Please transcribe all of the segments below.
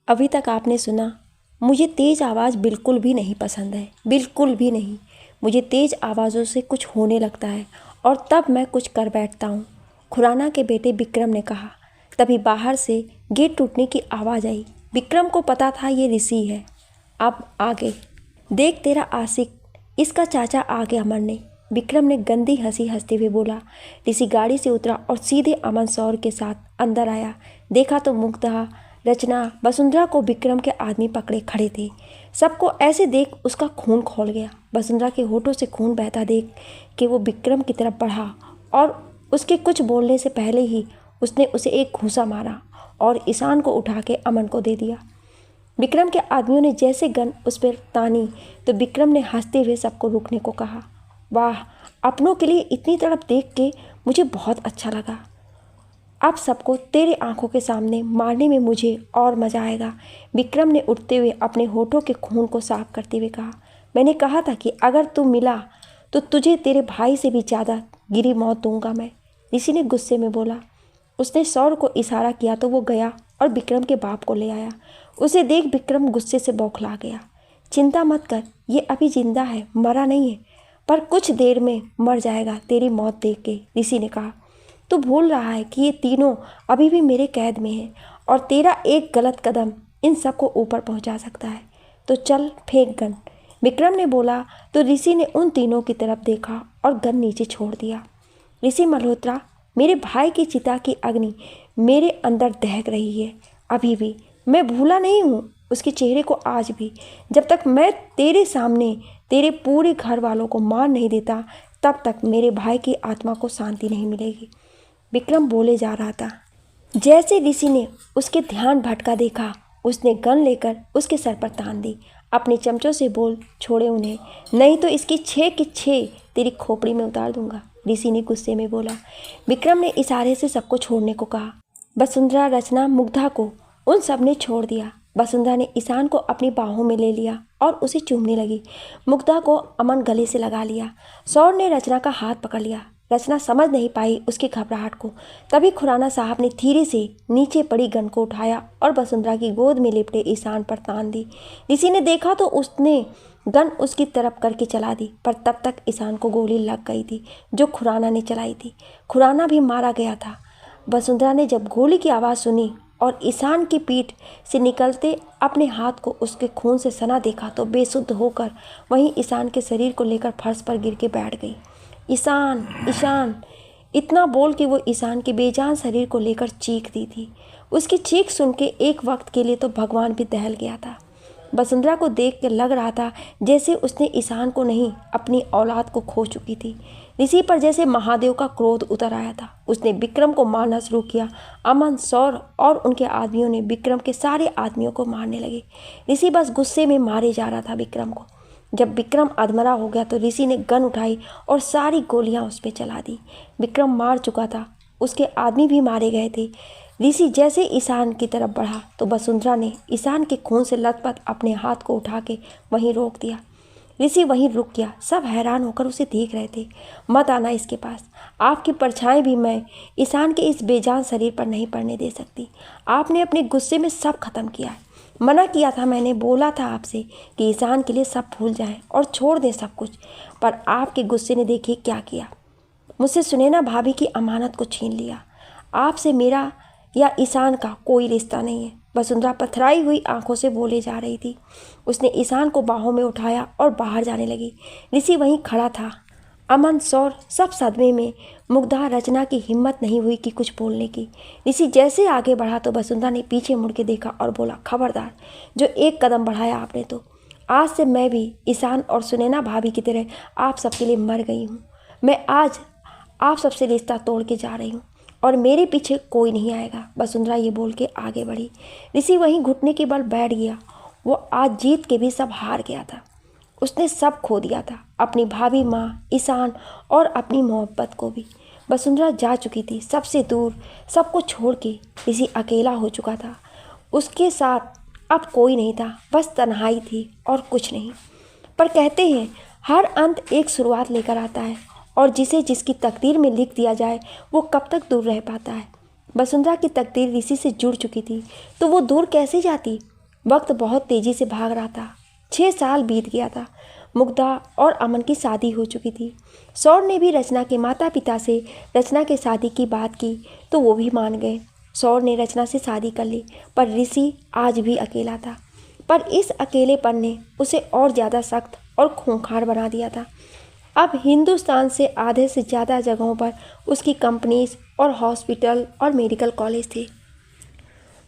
अभी तक आपने सुना, मुझे तेज़ आवाज़ बिल्कुल भी नहीं पसंद है, बिल्कुल भी नहीं। मुझे तेज़ आवाज़ों से कुछ होने लगता है और तब मैं कुछ कर बैठता हूँ, खुराना के बेटे विक्रम ने कहा। तभी बाहर से गेट टूटने की आवाज़ आई। विक्रम को पता था ये ऋषि है। अब आगे देख तेरा आशिक, इसका चाचा आ गया मरने, विक्रम ने गंदी हंसी हंसते हुए बोला। ऋषि गाड़ी से उतरा और सीधे अमन सौर के साथ अंदर आया। देखा तो मुग्धा, रचना, वसुंधरा को विक्रम के आदमी पकड़े खड़े थे। सबको ऐसे देख उसका खून खौल गया। वसुंधरा के होठों से खून बहता देख कि वो विक्रम की तरफ बढ़ा और उसके कुछ बोलने से पहले ही उसने उसे एक घूंसा मारा और ईशान को उठा के अमन को दे दिया। विक्रम के आदमियों ने जैसे गन उस पर तानी तो विक्रम ने हंसते हुए सबको रुकने को कहा। वाह, अपनों के लिए इतनी तड़प देख के मुझे बहुत अच्छा लगा। अब सबको तेरे आंखों के सामने मारने में मुझे और मज़ा आएगा, विक्रम ने उठते हुए अपने होठों के खून को साफ करते हुए कहा। मैंने कहा था कि अगर तू मिला तो तुझे तेरे भाई से भी ज़्यादा गिरी मौत दूंगा मैं, ऋषि ने गुस्से में बोला। उसने सौर को इशारा किया तो वो गया और विक्रम के बाप को ले आया। उसे देख विक्रम गुस्से से बौखला गया। चिंता मत कर, ये अभी जिंदा है, मरा नहीं है, पर कुछ देर में मर जाएगा तेरी मौत देख के, ऋषि ने कहा। तू भूल रहा है कि ये तीनों अभी भी मेरे कैद में हैं और तेरा एक गलत कदम इन सबको ऊपर पहुंचा सकता है। तो चल फेंक गन, विक्रम ने बोला तो ऋषि ने उन तीनों की तरफ देखा और गन नीचे छोड़ दिया। ऋषि मल्होत्रा, मेरे भाई की चिता की अग्नि मेरे अंदर दहक रही है अभी भी। मैं भूला नहीं हूँ उसके चेहरे को आज भी। जब तक मैं तेरे सामने तेरे पूरे घर वालों को मार नहीं देता तब तक मेरे भाई की आत्मा को शांति नहीं मिलेगी, विक्रम बोले जा रहा था। जैसे ऋषि ने उसके ध्यान भटका देखा, उसने गन लेकर उसके सर पर तान दी। अपने चमचों से बोल छोड़े उन्हें, नहीं तो इसकी 6 की 6 तेरी खोपड़ी में उतार दूंगा, ऋषि ने गुस्से में बोला। विक्रम ने इशारे से सबको छोड़ने को कहा। वसुंधरा, रचना, मुग्धा को उन सब ने छोड़ दिया। वसुंधरा ने ईशान को अपनी बाहों में ले लिया और उसे चूमने लगी। मुग्धा को अमन गले से लगा लिया। सौर ने रचना का हाथ पकड़ लिया। रचना समझ नहीं पाई उसकी घबराहट को। तभी खुराना साहब ने धीरे से नीचे पड़ी गन को उठाया और वसुंधरा की गोद में लिपटे ईशान पर तान दी। ऋषि ने देखा तो उसने गन उसकी तरफ करके चला दी, पर तब तक ईशान को गोली लग गई थी जो खुराना ने चलाई थी। खुराना भी मारा गया था। वसुंधरा ने जब गोली की आवाज़ सुनी और ईशान की पीठ से निकलते अपने हाथ को उसके खून से सना देखा तो बेसुध होकर वहीं ईशान के शरीर को लेकर फर्श पर गिर के बैठ गई। ईशान, ईशान, इतना बोल के वो ईशान के बेजान शरीर को लेकर चीख दी थी। उसकी चीख सुन के एक वक्त के लिए तो भगवान भी दहल गया था। वसुंधरा को देख के लग रहा था जैसे उसने ईशान को नहीं, अपनी औलाद को खो चुकी थी। ऋषि पर जैसे महादेव का क्रोध उतर आया था। उसने विक्रम को मारना शुरू किया। अमन, सौर और उनके आदमियों ने विक्रम के सारे आदमियों को मारने लगे। ऋषि बस गुस्से में मारे जा रहा था विक्रम को। जब विक्रम अधमरा हो गया तो ऋषि ने गन उठाई और सारी गोलियां उस पर चला दी। विक्रम मार चुका था, उसके आदमी भी मारे गए थे। ऋषि जैसे ईशान की तरफ बढ़ा तो वसुंधरा ने ईशान के खून से लथपथ अपने हाथ को उठा के वहीं रोक दिया। ऋषि वहीं रुक गया। सब हैरान होकर उसे देख रहे थे। मत आना इसके पास, आपकी परछाई भी मैं ईशान के इस बेजान शरीर पर नहीं पड़ने दे सकती। आपने अपने गुस्से में सब खत्म किया है। मना किया था मैंने, बोला था आपसे कि ईशान के लिए सब भूल जाएं और छोड़ दें सब कुछ, पर आपके गुस्से ने देखिए क्या किया। मुझसे सुनैना भाभी की अमानत को छीन लिया। आपसे मेरा या ईशान का कोई रिश्ता नहीं है, वसुंधरा पथराई हुई आंखों से बोले जा रही थी। उसने ईशान को बाहों में उठाया और बाहर जाने लगी। ऋषि वहीं खड़ा था। अमन, सौर सब सदमे में। मुग्धा, रचना की हिम्मत नहीं हुई कि कुछ बोलने की। ऋषि जैसे आगे बढ़ा तो वसुंधरा ने पीछे मुड़ के देखा और बोला, खबरदार, जो एक कदम बढ़ाया आपने तो आज से मैं भी ईशान और सुनैना भाभी की तरह आप सबके लिए मर गई हूँ। मैं आज आप सबसे रिश्ता तोड़ के जा रही हूँ और मेरे पीछे कोई नहीं आएगा, वसुंधरा ये बोल के आगे बढ़ी। ऋषि वहीं घुटने के बल बैठ गया। वो आज जीत के भी सब हार गया था। उसने सब खो दिया था, अपनी भाभी, माँ, ईशान और अपनी मोहब्बत को भी। वसुंधरा जा चुकी थी सबसे दूर, सबको छोड़ के। ऋषि अकेला हो चुका था। उसके साथ अब कोई नहीं था, बस तन्हाई थी और कुछ नहीं। पर कहते हैं हर अंत एक शुरुआत लेकर आता है और जिसे जिसकी तकदीर में लिख दिया जाए वो कब तक दूर रह पाता है। वसुंधरा की तकदीर ऋषि से जुड़ चुकी थी तो वो दूर कैसे जाती। वक्त बहुत तेज़ी से भाग रहा था। 6 साल बीत गया था। मुग्धा और अमन की शादी हो चुकी थी। सौर ने भी रचना के माता पिता से रचना के शादी की बात की तो वो भी मान गए। सौर ने रचना से शादी कर ली, पर ऋषि आज भी अकेला था। पर इस अकेलेपन ने उसे और ज़्यादा सख्त और खूंखार बना दिया था। अब हिंदुस्तान से आधे से ज़्यादा जगहों पर उसकी कंपनीज और हॉस्पिटल और मेडिकल कॉलेज थे।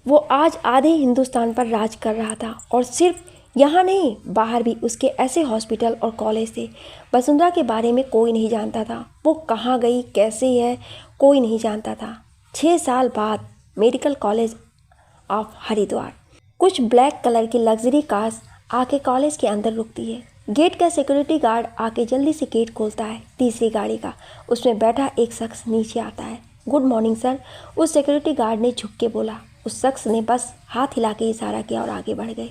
वो आज आधे हिंदुस्तान पर राज कर रहा था और सिर्फ यहाँ नहीं, बाहर भी उसके ऐसे हॉस्पिटल और कॉलेज थे। वसुंधरा के बारे में कोई नहीं जानता था। वो कहाँ गई, कैसे है, कोई नहीं जानता था। 6 साल बाद मेडिकल कॉलेज ऑफ हरिद्वार। कुछ ब्लैक कलर की लग्जरी कार्स आके कॉलेज के अंदर रुकती है। गेट का सिक्योरिटी गार्ड आके जल्दी से गेट खोलता है तीसरी गाड़ी का। उसमें बैठा एक शख्स नीचे आता है। गुड मॉर्निंग सर, उस सिक्योरिटी गार्ड ने झुक के बोला। उस शख्स ने बस हाथ हिला के इशारा किया और आगे बढ़ गए।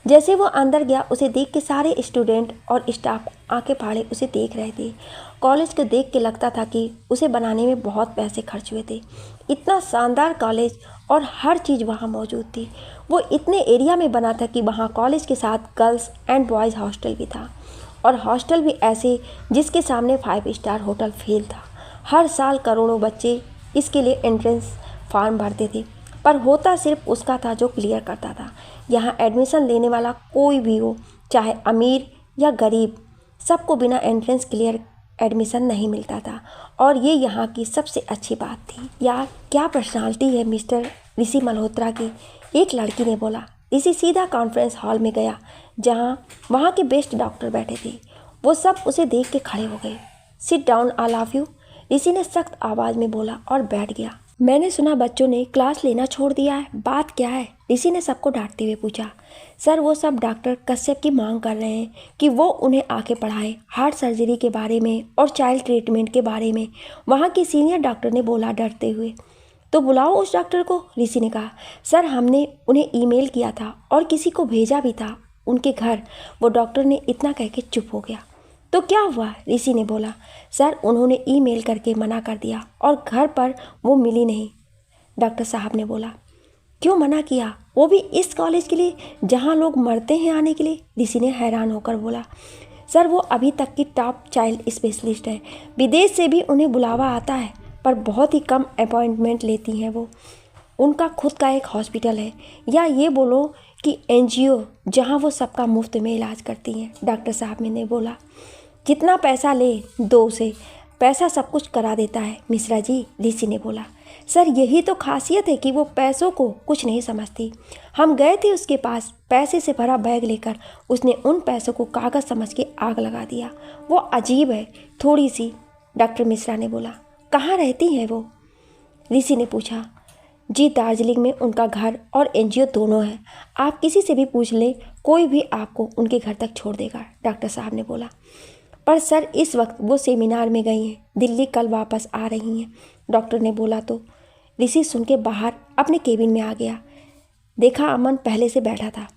जैसे वो अंदर गया, उसे देख के सारे स्टूडेंट और स्टाफ आंखें फाड़े उसे देख रहे थे। कॉलेज को देख के लगता था कि उसे बनाने में बहुत पैसे खर्च हुए थे। इतना शानदार कॉलेज और हर चीज़ वहाँ मौजूद थी। वो इतने एरिया में बना था कि वहाँ कॉलेज के साथ गर्ल्स एंड बॉयज़ हॉस्टल भी था, और हॉस्टल भी ऐसे जिसके सामने 5 स्टार होटल फेल था। हर साल करोड़ों बच्चे इसके लिए एंट्रेंस फॉर्म भरते थे, पर होता सिर्फ उसका था जो क्लियर करता था। यहाँ एडमिशन लेने वाला कोई भी हो, चाहे अमीर या गरीब, सबको बिना एंट्रेंस क्लियर एडमिशन नहीं मिलता था। और ये यहाँ की सबसे अच्छी बात थी। यार क्या पर्सनालिटी है मिस्टर ऋषि मल्होत्रा की, एक लड़की ने बोला। ऋषि सीधा कॉन्फ्रेंस हॉल में गया जहाँ वहाँ के बेस्ट डॉक्टर बैठे थे। वो सब उसे देख के खड़े हो गए। Sit down all of you, Rishi ने सख्त आवाज़ में बोला और बैठ गया। मैंने सुना बच्चों ने क्लास लेना छोड़ दिया है, बात क्या है? ऋषि ने सबको डांटते हुए पूछा। सर वो सब डॉक्टर कश्यप की मांग कर रहे हैं कि वो उन्हें आके पढ़ाए, हार्ट सर्जरी के बारे में और चाइल्ड ट्रीटमेंट के बारे में, वहाँ की सीनियर डॉक्टर ने बोला डरते हुए। तो बुलाओ उस डॉक्टर को, ऋषि ने कहा। सर हमने उन्हें ईमेल किया था और किसी को भेजा भी था उनके घर। वो डॉक्टर ने इतना कह के चुप हो गया। तो क्या हुआ, ऋषि ने बोला। सर उन्होंने ईमेल करके मना कर दिया और घर पर वो मिली नहीं, डॉक्टर साहब ने बोला। क्यों मना किया, वो भी इस कॉलेज के लिए जहाँ लोग मरते हैं आने के लिए, ऋषि ने हैरान होकर बोला। सर वो अभी तक की टॉप चाइल्ड स्पेशलिस्ट है, विदेश से भी उन्हें बुलावा आता है, पर बहुत ही कम अपॉइंटमेंट लेती हैं वो। उनका खुद का एक हॉस्पिटल है, या ये बोलो कि एनजीओ, जहाँ वो सबका मुफ्त में इलाज करती हैं, डॉक्टर साहब ने बोला। जितना पैसा ले दो उसे, पैसा सब कुछ करा देता है मिश्रा जी, ऋषि ने बोला। सर यही तो खासियत है कि वो पैसों को कुछ नहीं समझती। हम गए थे उसके पास, पैसे से भरा बैग लेकर उसने उन पैसों को कागज़ समझ के आग लगा दिया। वो अजीब है थोड़ी सी, डॉक्टर मिश्रा ने बोला। कहाँ रहती हैं वो, ऋषि ने पूछा। जी दार्जिलिंग में उनका घर और एनजीओ दोनों है। आप किसी से भी पूछ लें, कोई भी आपको उनके घर तक छोड़ देगा, डॉक्टर साहब ने बोला। पर सर इस वक्त वो सेमिनार में गई हैं, दिल्ली कल वापस आ रही हैं, डॉक्टर ने बोला। तो ऋषि सुन के बाहर अपने केबिन में आ गया। देखा अमन पहले से बैठा था।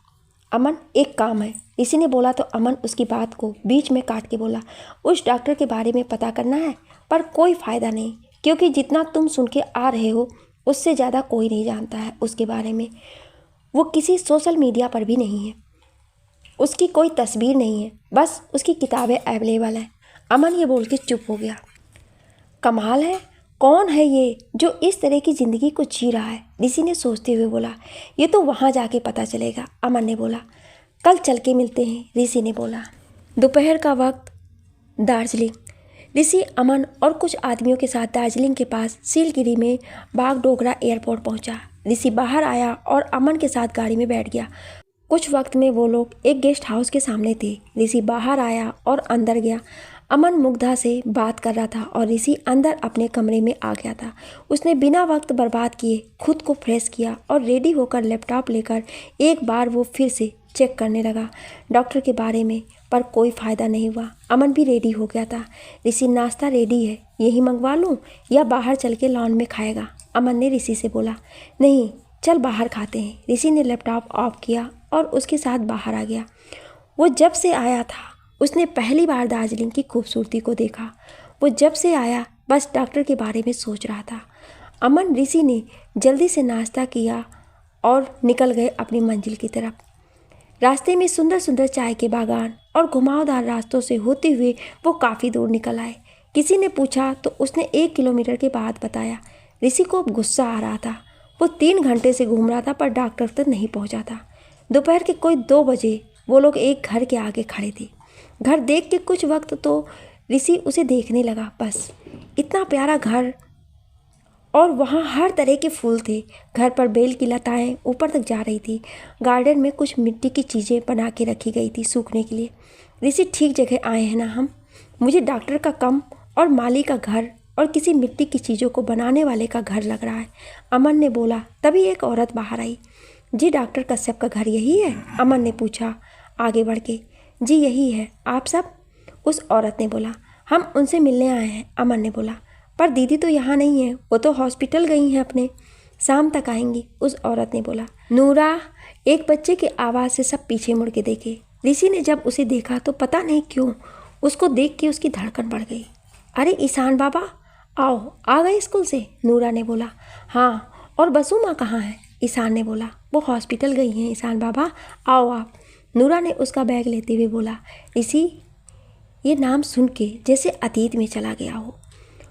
अमन एक काम है, ऋषि ने बोला तो अमन उसकी बात को बीच में काट के बोला। उस डॉक्टर के बारे में पता करना है, पर कोई फ़ायदा नहीं, क्योंकि जितना तुम सुन के आ रहे हो उससे ज़्यादा कोई नहीं जानता है उसके बारे में। वो किसी सोशल मीडिया पर भी नहीं है, उसकी कोई तस्वीर नहीं है, बस उसकी किताबें अवेलेबल हैं। अमन ये बोल के चुप हो गया। कमाल है, कौन है ये जो इस तरह की ज़िंदगी को जी रहा है, ऋषि ने सोचते हुए बोला। ये तो वहाँ जाके पता चलेगा, अमन ने बोला। कल चल के मिलते हैं, ऋषि ने बोला। दोपहर का वक्त, दार्जिलिंग। ऋषि अमन और कुछ आदमियों के साथ दार्जिलिंग के पास सिलगिरी में बागडोगरा एयरपोर्ट पहुंचा। ऋषि बाहर आया और अमन के साथ गाड़ी में बैठ गया। कुछ वक्त में वो लोग एक गेस्ट हाउस के सामने थे। ऋषि बाहर आया और अंदर गया। अमन मुग्धा से बात कर रहा था और ऋषि अंदर अपने कमरे में आ गया था। उसने बिना वक्त बर्बाद किए खुद को फ्रेश किया और रेडी होकर लैपटॉप लेकर एक बार वो फिर से चेक करने लगा डॉक्टर के बारे में, पर कोई फ़ायदा नहीं हुआ। अमन भी रेडी हो गया था। ऋषि नाश्ता रेडी है, यही मंगवा लूँ या बाहर चल के लॉन में खाएगा, अमन ने ऋषि से बोला। नहीं, चल बाहर खाते हैं। ऋषि ने लैपटॉप ऑफ किया और उसके साथ बाहर आ गया। वो जब से आया था उसने पहली बार दार्जिलिंग की खूबसूरती को देखा। वो जब से आया बस डॉक्टर के बारे में सोच रहा था। अमन ऋषि ने जल्दी से नाश्ता किया और निकल गए अपनी मंजिल की तरफ। रास्ते में सुंदर सुंदर चाय के बागान और घुमावदार रास्तों से होते हुए वो काफ़ी दूर निकल आए। किसी ने पूछा तो उसने 1 किलोमीटर के बाद बताया। ऋषि को अब गुस्सा आ रहा था। वो 3 घंटे से घूम रहा था पर डॉक्टर तक नहीं पहुंचा था। दोपहर के कोई 2 बजे वो लोग एक घर के आगे खड़े थे। घर देख के कुछ वक्त तो ऋषि उसे देखने लगा, बस इतना प्यारा घर, और वहाँ हर तरह के फूल थे। घर पर बेल की लताएं ऊपर तक जा रही थी। गार्डन में कुछ मिट्टी की चीज़ें बना के रखी गई थी सूखने के लिए। ऋषि, ठीक जगह आए हैं ना हम? मुझे डॉक्टर का कम और माली का घर और किसी मिट्टी की चीज़ों को बनाने वाले का घर लग रहा है, अमन ने बोला। तभी एक औरत बाहर आई। जी, डॉक्टर कश्यप का घर यही है? अमन ने पूछा आगे बढ़ के। जी यही है। आप सब? उस औरत ने बोला। हम उनसे मिलने आए हैं, अमन ने बोला। पर दीदी तो यहाँ नहीं है, वो तो हॉस्पिटल गई हैं अपने, शाम तक आएंगी, उस औरत ने बोला। नूरा, एक बच्चे की आवाज़ से सब पीछे मुड़ के देखे। ऋषि ने जब उसे देखा तो पता नहीं क्यों उसको देख के उसकी धड़कन बढ़ गई। अरे ईशान बाबा, आओ, आ गए स्कूल से? नूरा ने बोला। हाँ, और बसु माँ कहाँ है? ईशान ने बोला। वो हॉस्पिटल गई हैं ईशान बाबा, आओ आप, नूरा ने उसका बैग लेते हुए बोला। ऋषि ये नाम सुन के जैसे अतीत में चला गया हो।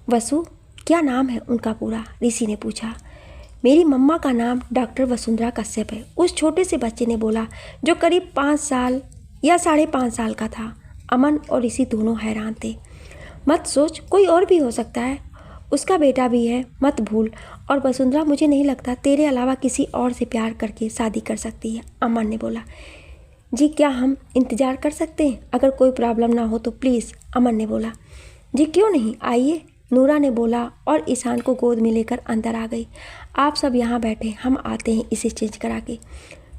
वसु, क्या नाम है उनका पूरा? ऋषि ने पूछा। मेरी मम्मा का नाम डॉक्टर वसुंधरा कश्यप है, उस छोटे से बच्चे ने बोला, जो करीब 5 साल या 5.5 साल का था। अमन और ऋषि दोनों हैरान थे। मत सोच, कोई और भी हो सकता है, उसका बेटा भी है, मत भूल। और वसुंधरा मुझे नहीं लगता तेरे अलावा किसी और से प्यार करके शादी कर सकती है, अमन ने बोला। जी, क्या हम इंतज़ार कर सकते हैं? अगर कोई प्रॉब्लम ना हो तो प्लीज़, अमन ने बोला। जी क्यों नहीं, आइए, नूरा ने बोला और ईशान को गोद में लेकर अंदर आ गई। आप सब यहाँ बैठे, हम आते हैं इसे चेंज करा के,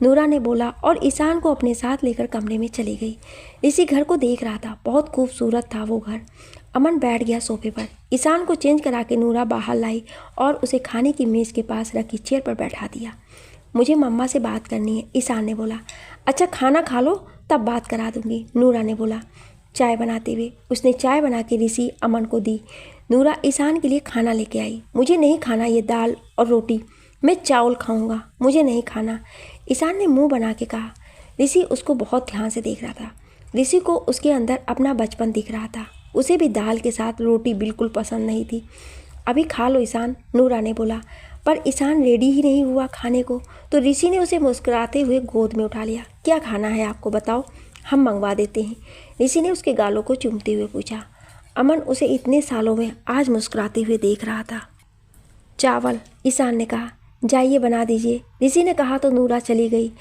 नूरा ने बोला और ईशान को अपने साथ लेकर कमरे में चली गई। ऋषि घर को देख रहा था, बहुत खूबसूरत था वो घर। अमन बैठ गया सोफे पर। ईशान को चेंज करा के नूरा बाहर लाई और उसे खाने की मेज़ के पास रखी चेयर पर बैठा दिया। मुझे मम्मा से बात करनी है, ईशान ने बोला। अच्छा, खाना खा लो तब बात करा दूंगी, नूरा ने बोला। चाय बनाते हुए उसने चाय बना के ऋषि अमन को दी। नूरा ईशान के लिए खाना लेके आई। मुझे नहीं खाना ये दाल और रोटी, मैं चावल खाऊंगा, मुझे नहीं खाना, ईशान ने मुंह बना के कहा। ऋषि उसको बहुत ध्यान से देख रहा था। ऋषि को उसके अंदर अपना बचपन दिख रहा था। उसे भी दाल के साथ रोटी बिल्कुल पसंद नहीं थी। अभी खा लो ईशान, नूरा ने बोला। पर ईशान रेडी ही नहीं हुआ खाने को, तो ऋषि ने उसे मुस्कुराते हुए गोद में उठा लिया। क्या खाना है आपको, बताओ, हम मंगवा देते हैं, ऋषि ने उसके गालों को चूमते हुए पूछा। अमन उसे इतने सालों में आज मुस्कुराते हुए देख रहा था। चावल, ईशान ने कहा। जाइए बना दीजिए, ऋषि ने कहा तो नूरा चली गई।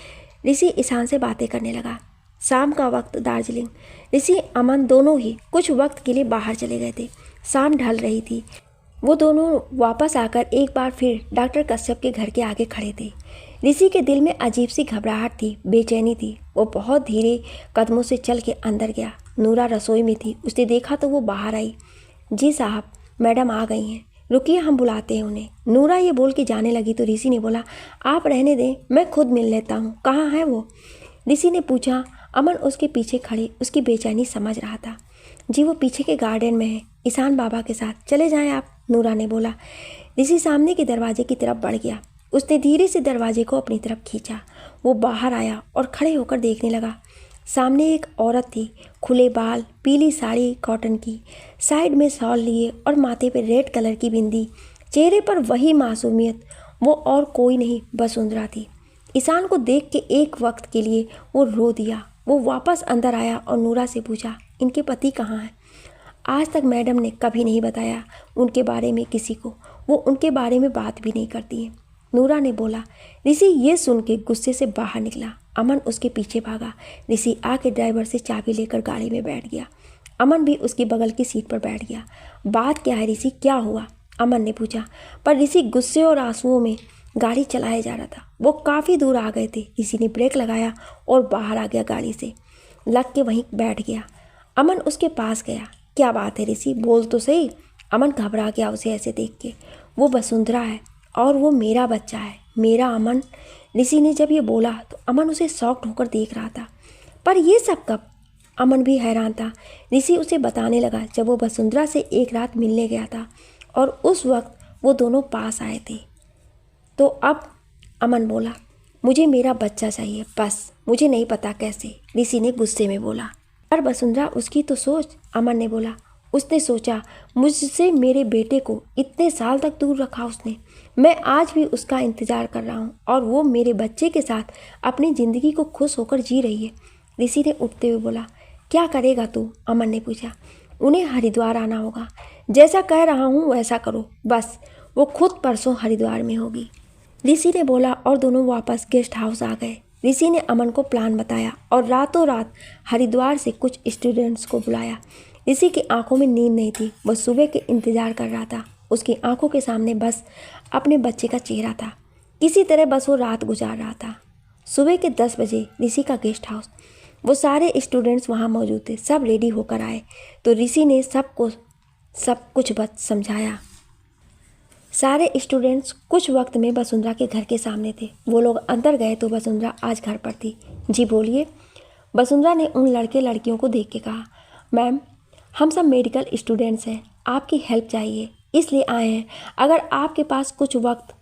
ऋषि ईशान से बातें करने लगा। शाम का वक्त, दार्जिलिंग। ऋषि अमन दोनों ही कुछ वक्त के लिए बाहर चले गए थे। शाम ढल रही थी। वो दोनों वापस आकर एक बार फिर डॉक्टर कश्यप के घर के आगे खड़े थे। ऋषि के दिल में अजीब सी घबराहट थी, बेचैनी थी। वो बहुत धीरे कदमों से चल के अंदर गया। नूरा रसोई में थी, उसने देखा तो वो बाहर आई। जी साहब, मैडम आ गई हैं, रुकिए हम बुलाते हैं उन्हें, नूरा ये बोल के जाने लगी तो ऋषि ने बोला, आप रहने दें, मैं खुद मिल लेता हूँ, कहाँ है वो, ऋषि ने पूछा। अमन उसके पीछे खड़े उसकी बेचैनी समझ रहा था। जी वो पीछे के गार्डन में है, ईशान बाबा के साथ, चले जाएं आप, नूरा ने बोला। ऋषि सामने के दरवाजे की तरफ बढ़ गया। उसने धीरे से दरवाजे को अपनी तरफ खींचा। वो बाहर आया और खड़े होकर देखने लगा। सामने एक औरत थी, खुले बाल, पीली साड़ी कॉटन की, साइड में शॉल लिए और माथे पे रेड कलर की बिंदी, चेहरे पर वही मासूमियत। वो और कोई नहीं, वसुंधरा थी। ईशान को देख के एक वक्त के लिए वो रो दिया। वो वापस अंदर आया और नूरा से पूछा, इनके पति कहाँ हैं? आज तक मैडम ने कभी नहीं बताया उनके बारे में किसी को, वो उनके बारे में बात भी नहीं करती है, नूरा ने बोला। ऋषि ये सुन के गुस्से से बाहर निकला। अमन उसके पीछे भागा। ऋषि आके ड्राइवर से चाबी लेकर गाड़ी में बैठ गया। अमन भी उसकी बगल की सीट पर बैठ गया। बात क्या है ऋषि, क्या हुआ, अमन ने पूछा। पर ऋषि गुस्से और आंसुओं में गाड़ी चलाया जा रहा था। वो काफ़ी दूर आ गए थे। ऋषि ने ब्रेक लगाया और बाहर आ गया, गाड़ी से लग के वहीं बैठ गया। अमन उसके पास गया। क्या बात है ऋषि, बोल तो सही। अमन घबरा गया उसे ऐसे देख के। वो वसुंधरा है और वो मेरा बच्चा है, मेरा अमन। ऋषि ने जब ये बोला तो अमन उसे शॉक्ड होकर देख रहा था। पर ये सब कब? अमन भी हैरान था। ऋषि उसे बताने लगा जब वो वसुंधरा से एक रात मिलने गया था और उस वक्त वो दोनों पास आए थे। तो अब, अमन बोला, मुझे मेरा बच्चा चाहिए बस, मुझे नहीं पता कैसे, ऋषि ने गुस्से में बोला। पर वसुंधरा उसकी तो सोच, अमन ने बोला। उसने सोचा मुझसे मेरे बेटे को इतने साल तक दूर रखा उसने, मैं आज भी उसका इंतज़ार कर रहा हूँ और वो मेरे बच्चे के साथ अपनी ज़िंदगी को खुश होकर जी रही है। ऋषि ने उठते हुए बोला। क्या करेगा तू? अमन ने पूछा। उन्हें हरिद्वार आना होगा, जैसा कह रहा हूँ वैसा करो बस, वो खुद परसों हरिद्वार में होगी, ऋषि ने बोला और दोनों वापस गेस्ट हाउस आ गए। ऋषि ने अमन को प्लान बताया और रातों रात हरिद्वार से कुछ स्टूडेंट्स को बुलाया। ऋषि की आंखों में नींद नहीं थी, वह सुबह के इंतजार कर रहा था। उसकी आंखों के सामने बस अपने बच्चे का चेहरा था। किसी तरह बस वो रात गुजार रहा था। सुबह के 10 बजे ऋषि का गेस्ट हाउस, वो सारे स्टूडेंट्स वहाँ मौजूद थे। सब रेडी होकर आए तो ऋषि ने सबको सब कुछ समझाया। सारे स्टूडेंट्स कुछ वक्त में वसुंधरा के घर के सामने थे। वो लोग अंदर गए तो वसुंधरा आज घर पर थी। जी बोलिए, वसुंधरा ने उन लड़के लड़कियों को देख के कहा। मैम, हम सब मेडिकल स्टूडेंट्स हैं, आपकी हेल्प चाहिए इसलिए आए हैं। अगर आपके पास कुछ वक्त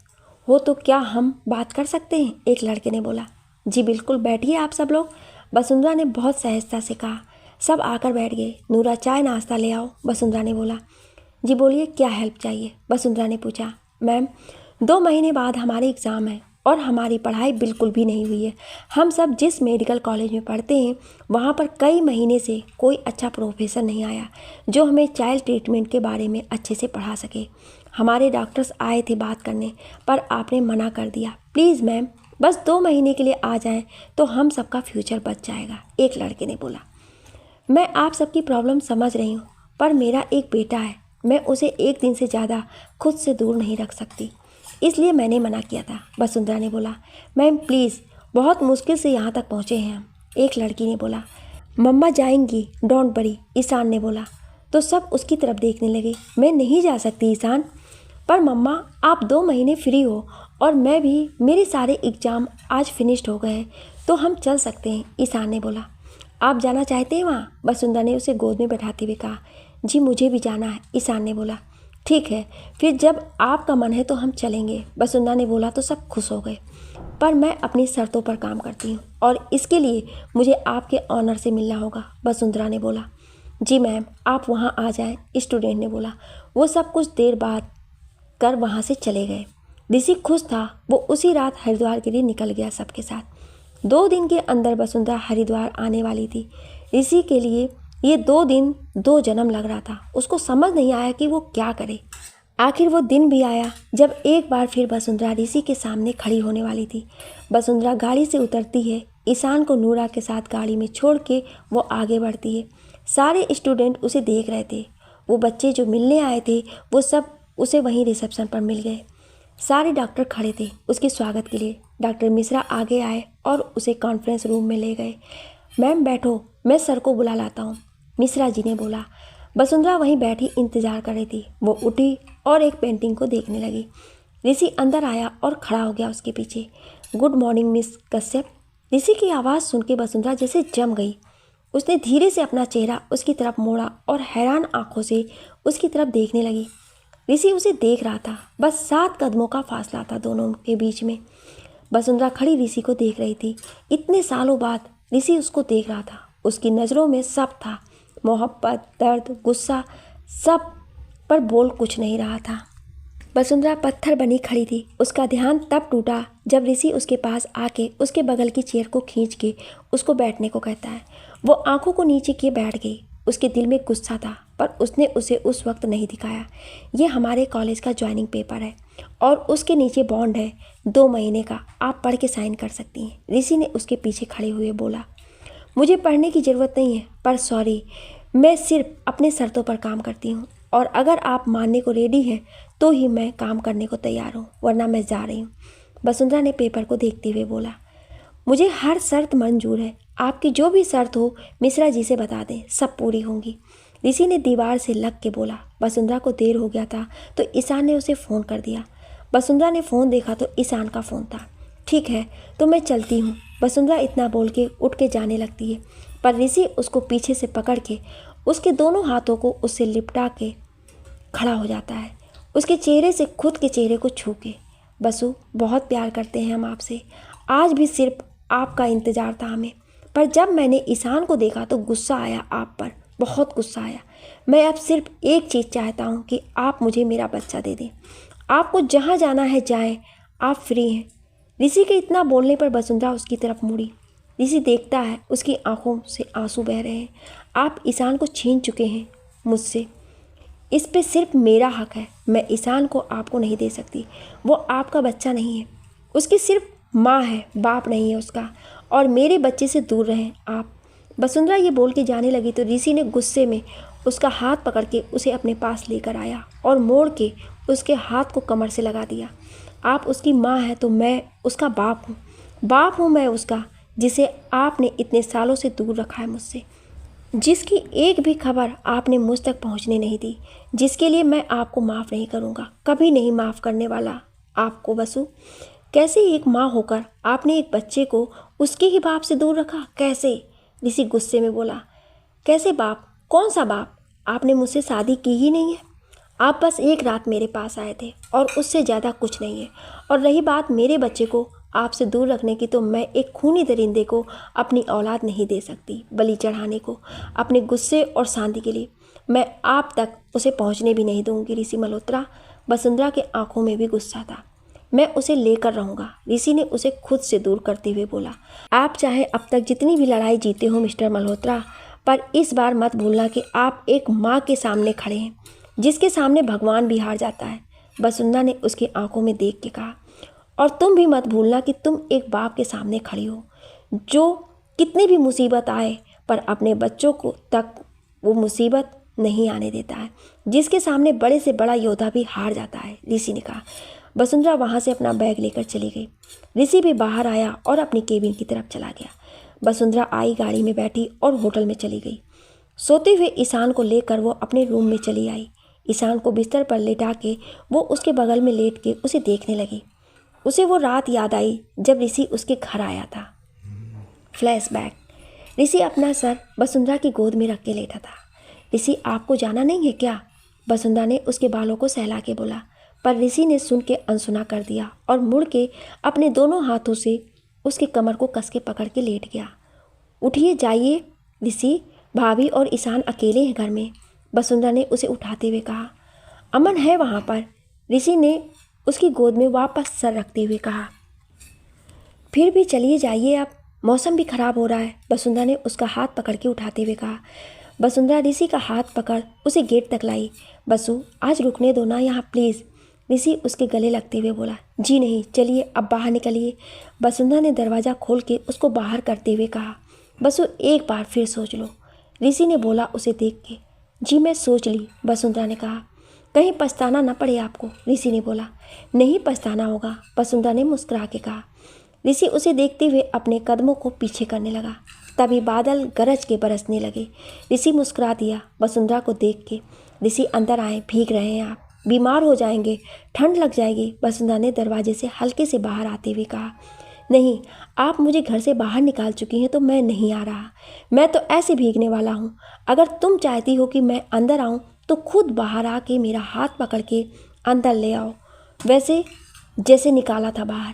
हो तो क्या हम बात कर सकते हैं? एक लड़के ने बोला। जी बिल्कुल, बैठिए आप सब लोग, वसुंधरा ने बहुत सहजता से कहा। सब आकर बैठ गए। नूरा, चाय नाश्ता ले आओ, वसुंधरा ने बोला। जी बोलिए, क्या हेल्प चाहिए? वसुंधरा ने पूछा। मैम, 2 महीने बाद हमारे एग्ज़ाम है और हमारी पढ़ाई बिल्कुल भी नहीं हुई है। हम सब जिस मेडिकल कॉलेज में पढ़ते हैं वहाँ पर कई महीने से कोई अच्छा प्रोफेसर नहीं आया जो हमें चाइल्ड ट्रीटमेंट के बारे में अच्छे से पढ़ा सके। हमारे डॉक्टर्स आए थे बात करने पर आपने मना कर दिया। प्लीज़ मैम, बस 2 महीने के लिए आ जाएं तो हम सबका फ्यूचर बच जाएगा, एक लड़के ने बोला। मैं आप सबकी प्रॉब्लम समझ रही हूँ पर मेरा एक बेटा है, मैं उसे एक दिन से ज़्यादा खुद से दूर नहीं रख सकती, इसलिए मैंने मना किया था, वसुंधरा ने बोला। मैम प्लीज़, बहुत मुश्किल से यहाँ तक पहुँचे हैं हम, एक लड़की ने बोला। मम्मा जाएंगी, डोंट वरी, ईशान ने बोला। तो सब उसकी तरफ देखने लगे। मैं नहीं जा सकती ईशान, पर मम्मा आप 2 महीने फ्री हो और मैं भी, मेरे सारे एग्ज़ाम आज फिनिश्ड हो गए हैं तो हम चल सकते हैं, ईशान ने बोला। आप जाना चाहते हैं वहाँ? वसुंधरा ने उसे गोद में बैठाते हुए कहा। जी मुझे भी जाना है, ईशान ने बोला। ठीक है, फिर जब आपका मन है तो हम चलेंगे, वसुंधरा ने बोला तो सब खुश हो गए। पर मैं अपनी शर्तों पर काम करती हूँ और इसके लिए मुझे आपके ऑनर से मिलना होगा, वसुंधरा ने बोला। जी मैम, आप वहाँ आ जाएं, स्टूडेंट ने बोला। वो सब कुछ देर बाद कर वहाँ से चले गए। ऋषि खुश था, वो उसी रात हरिद्वार के लिए निकल गया सबके साथ। 2 दिन के अंदर वसुंधरा हरिद्वार आने वाली थी। ऋषि के लिए ये 2 दिन 2 जन्म लग रहा था। उसको समझ नहीं आया कि वो क्या करे। आखिर वो दिन भी आया जब एक बार फिर वसुंधरा ऋषि के सामने खड़ी होने वाली थी। वसुंधरा गाड़ी से उतरती है, ईशान को नूरा के साथ गाड़ी में छोड़ के वो आगे बढ़ती है। सारे स्टूडेंट उसे देख रहे थे। वो बच्चे जो मिलने आए थे वो सब उसे वहीं रिसेप्शन पर मिल गए। सारे डॉक्टर खड़े थे उसके स्वागत के लिए। डॉक्टर मिश्रा आगे आए और उसे कॉन्फ्रेंस रूम में ले गए। मैम बैठो, मैं सर को बुला लाता हूँ, मिश्रा जी ने बोला। वसुंधरा वहीं बैठी इंतजार कर रही थी। वो उठी और एक पेंटिंग को देखने लगी। ऋषि अंदर आया और खड़ा हो गया उसके पीछे। Good morning miss Kashyap. Rishi की आवाज़ सुन के वसुंधरा जैसे जम गई। उसने धीरे से अपना चेहरा उसकी तरफ मोड़ा और हैरान आंखों से उसकी तरफ देखने लगी। ऋषि उसे देख रहा था। बस 7 कदमों का फासला था दोनों के बीच में। वसुंधरा खड़ी ऋषि को देख रही थी। इतने सालों बाद ऋषि उसको देख रहा था। उसकी नज़रों में सब था, मोहब्बत, दर्द, गुस्सा, सब, पर बोल कुछ नहीं रहा था। वसुंधरा पत्थर बनी खड़ी थी। उसका ध्यान तब टूटा जब ऋषि उसके पास आके उसके बगल की चेयर को खींच के उसको बैठने को कहता है। वो आंखों को नीचे किए बैठ गई। उसके दिल में गुस्सा था पर उसने उसे उस वक्त नहीं दिखाया। ये हमारे कॉलेज का ज्वाइनिंग पेपर है और उसके नीचे बॉन्ड है 2 महीने का, आप पढ़ के साइन कर सकती हैं, ऋषि ने उसके पीछे खड़े हुए बोला। मुझे पढ़ने की ज़रूरत नहीं है, पर सॉरी, मैं सिर्फ अपने शर्तों पर काम करती हूँ और अगर आप मानने को रेडी हैं तो ही मैं काम करने को तैयार हूँ, वरना मैं जा रही हूँ, वसुंधरा ने पेपर को देखते हुए बोला। मुझे हर शर्त मंजूर है, आपकी जो भी शर्त हो मिश्रा जी से बता दें, सब पूरी होंगी, ऋषि ने दीवार से लग के बोला। वसुंधरा को देर हो गया था तो ईशान ने उसे फ़ोन कर दिया। वसुंधरा ने फ़ोन देखा तो ईशान का फ़ोन था। ठीक है तो मैं चलती हूँ, वसुंधरा इतना बोल के उठ के जाने लगती है, पर ऋषि उसको पीछे से पकड़ के उसके दोनों हाथों को उससे लिपटा के खड़ा हो जाता है, उसके चेहरे से खुद के चेहरे को छू के। बसु, बहुत प्यार करते हैं हम आपसे, आज भी सिर्फ आपका इंतज़ार था हमें। पर जब मैंने ईशान को देखा तो गुस्सा आया आप पर, बहुत गुस्सा आया। मैं अब सिर्फ एक चीज़ चाहता हूँ कि आप मुझे मेरा बच्चा दे दें। आपको जहाँ जाना है जाएं, आप फ्री हैं। ऋषि के इतना बोलने पर वसुंधरा उसकी तरफ मुड़ी। ऋषि देखता है, उसकी आंखों से आंसू बह रहे हैं। आप ईशान को छीन चुके हैं मुझसे। इस पे सिर्फ मेरा हक है। मैं ईशान को आपको नहीं दे सकती। वो आपका बच्चा नहीं है, उसकी सिर्फ माँ है, बाप नहीं है उसका। और मेरे बच्चे से दूर रहें आप। वसुंधरा ये बोल के जाने लगी तो ऋषि ने गुस्से में उसका हाथ पकड़ के उसे अपने पास लेकर आया और मोड़ के उसके हाथ को कमर से लगा दिया। आप उसकी माँ है तो मैं उसका बाप हूँ। बाप हूँ मैं उसका, जिसे आपने इतने सालों से दूर रखा है मुझसे, जिसकी एक भी खबर आपने मुझ तक पहुंचने नहीं दी, जिसके लिए मैं आपको माफ़ नहीं करूंगा, कभी नहीं माफ़ करने वाला आपको। वसु, कैसे एक माँ होकर आपने एक बच्चे को उसके ही बाप से दूर रखा? कैसे? ऋषि गुस्से में बोला। कैसे बाप? कौन सा बाप? आपने मुझसे शादी की ही नहीं है। आप बस एक रात मेरे पास आए थे और उससे ज़्यादा कुछ नहीं है। और रही बात मेरे बच्चे को आपसे दूर रखने की, तो मैं एक खूनी दरिंदे को अपनी औलाद नहीं दे सकती बलि चढ़ाने को अपने गुस्से और शांति के लिए। मैं आप तक उसे पहुंचने भी नहीं दूंगी ऋषि मल्होत्रा। वसुंधरा के आंखों में भी गुस्सा था। मैं उसे लेकर रहूँगा, ऋषि ने उसे खुद से दूर करते हुए बोला। आप चाहे अब तक जितनी भी लड़ाई जीते हो मिस्टर मल्होत्रा, पर इस बार मत भूलना कि आप एक माँ के सामने खड़े हैं, जिसके सामने भगवान भी हार जाता है। वसुंधरा ने उसकी आंखों में देख के कहा। और तुम भी मत भूलना कि तुम एक बाप के सामने खड़ी हो, जो कितनी भी मुसीबत आए पर अपने बच्चों को तक वो मुसीबत नहीं आने देता है, जिसके सामने बड़े से बड़ा योद्धा भी हार जाता है, ऋषि ने कहा। वसुंधरा वहाँ से अपना बैग लेकर चली गई। ऋषि भी बाहर आया और अपनी केबिन की तरफ चला गया। वसुंधरा आई, गाड़ी में बैठी और होटल में चली गई। सोते हुए ईशान को लेकर वो अपने रूम में चली आई। ईशान को बिस्तर पर लेटा के वो उसके बगल में लेट के उसे देखने लगी। उसे वो रात याद आई जब ऋषि उसके घर आया था। फ्लैशबैक। ऋषि अपना सर वसुंधरा की गोद में रख के लेटा था। ऋषि, आपको जाना नहीं है क्या? वसुंधरा ने उसके बालों को सहला के बोला। पर ऋषि ने सुन के अनसुना कर दिया और मुड़ के अपने दोनों हाथों से उसके कमर को कस के पकड़ के लेट गया। उठिए, जाइए ऋषि, भाभी और ईशान अकेले हैं घर में, वसुंधरा ने उसे उठाते हुए कहा। अमन है वहाँ पर, ऋषि ने उसकी गोद में वापस सर रखते हुए कहा। फिर भी चलिए जाइए, अब मौसम भी खराब हो रहा है, वसुंधरा ने उसका हाथ पकड़ के उठाते हुए कहा। वसुंधरा ऋषि का हाथ पकड़ उसे गेट तक लाई। बसु, आज रुकने दो ना यहाँ प्लीज़, ऋषि उसके गले लगते हुए बोला। जी नहीं, चलिए अब बाहर निकलिए, वसुंधरा ने दरवाज़ा खोल के उसको बाहर करते हुए कहा। बसु, एक बार फिर सोच लो, ऋषि ने बोला उसे देख के। जी मैं सोच ली, वसुंधरा ने कहा। कहीं पछताना न पड़े आपको, ऋषि ने बोला। नहीं पछताना होगा, वसुंधरा ने मुस्कुरा के कहा। ऋषि उसे देखते हुए अपने कदमों को पीछे करने लगा। तभी बादल गरज के बरसने लगे। ऋषि मुस्कुरा दिया वसुंधरा को देख के। ऋषि, अंदर आए, भीग रहे हैं आप, बीमार हो जाएंगे, ठंड लग जाएगी, वसुंधरा ने दरवाजे से हल्के से बाहर आते हुए कहा। नहीं, आप मुझे घर से बाहर निकाल चुकी हैं तो मैं नहीं आ रहा, मैं तो ऐसे भीगने वाला हूँ। अगर तुम चाहती हो कि मैं अंदर आऊँ तो खुद बाहर आके मेरा हाथ पकड़ के अंदर ले आओ, वैसे जैसे निकाला था बाहर,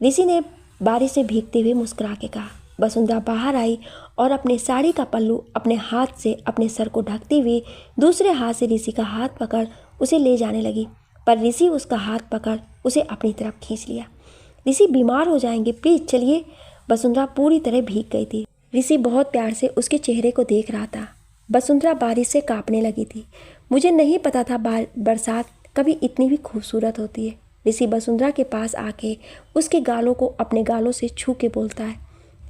ऋषि ने बारिश से भीगते हुए मुस्कुरा के कहा। वसुंधरा बाहर आई और अपने साड़ी का पल्लू अपने हाथ से अपने सर को ढकते हुए दूसरे हाथ से ऋषि का हाथ पकड़ उसे ले जाने लगी, पर ऋषि उसका हाथ पकड़ उसे अपनी तरफ खींच लिया। ऋषि, बीमार हो जाएंगे, प्लीज़ चलिए। वसुंधरा पूरी तरह भीग गई थी। ऋषि बहुत प्यार से उसके चेहरे को देख रहा था। वसुंधरा बारिश से कांपने लगी थी। मुझे नहीं पता था बरसात कभी इतनी भी खूबसूरत होती है, ऋषि वसुंधरा के पास आके उसके गालों को अपने गालों से छू के बोलता है।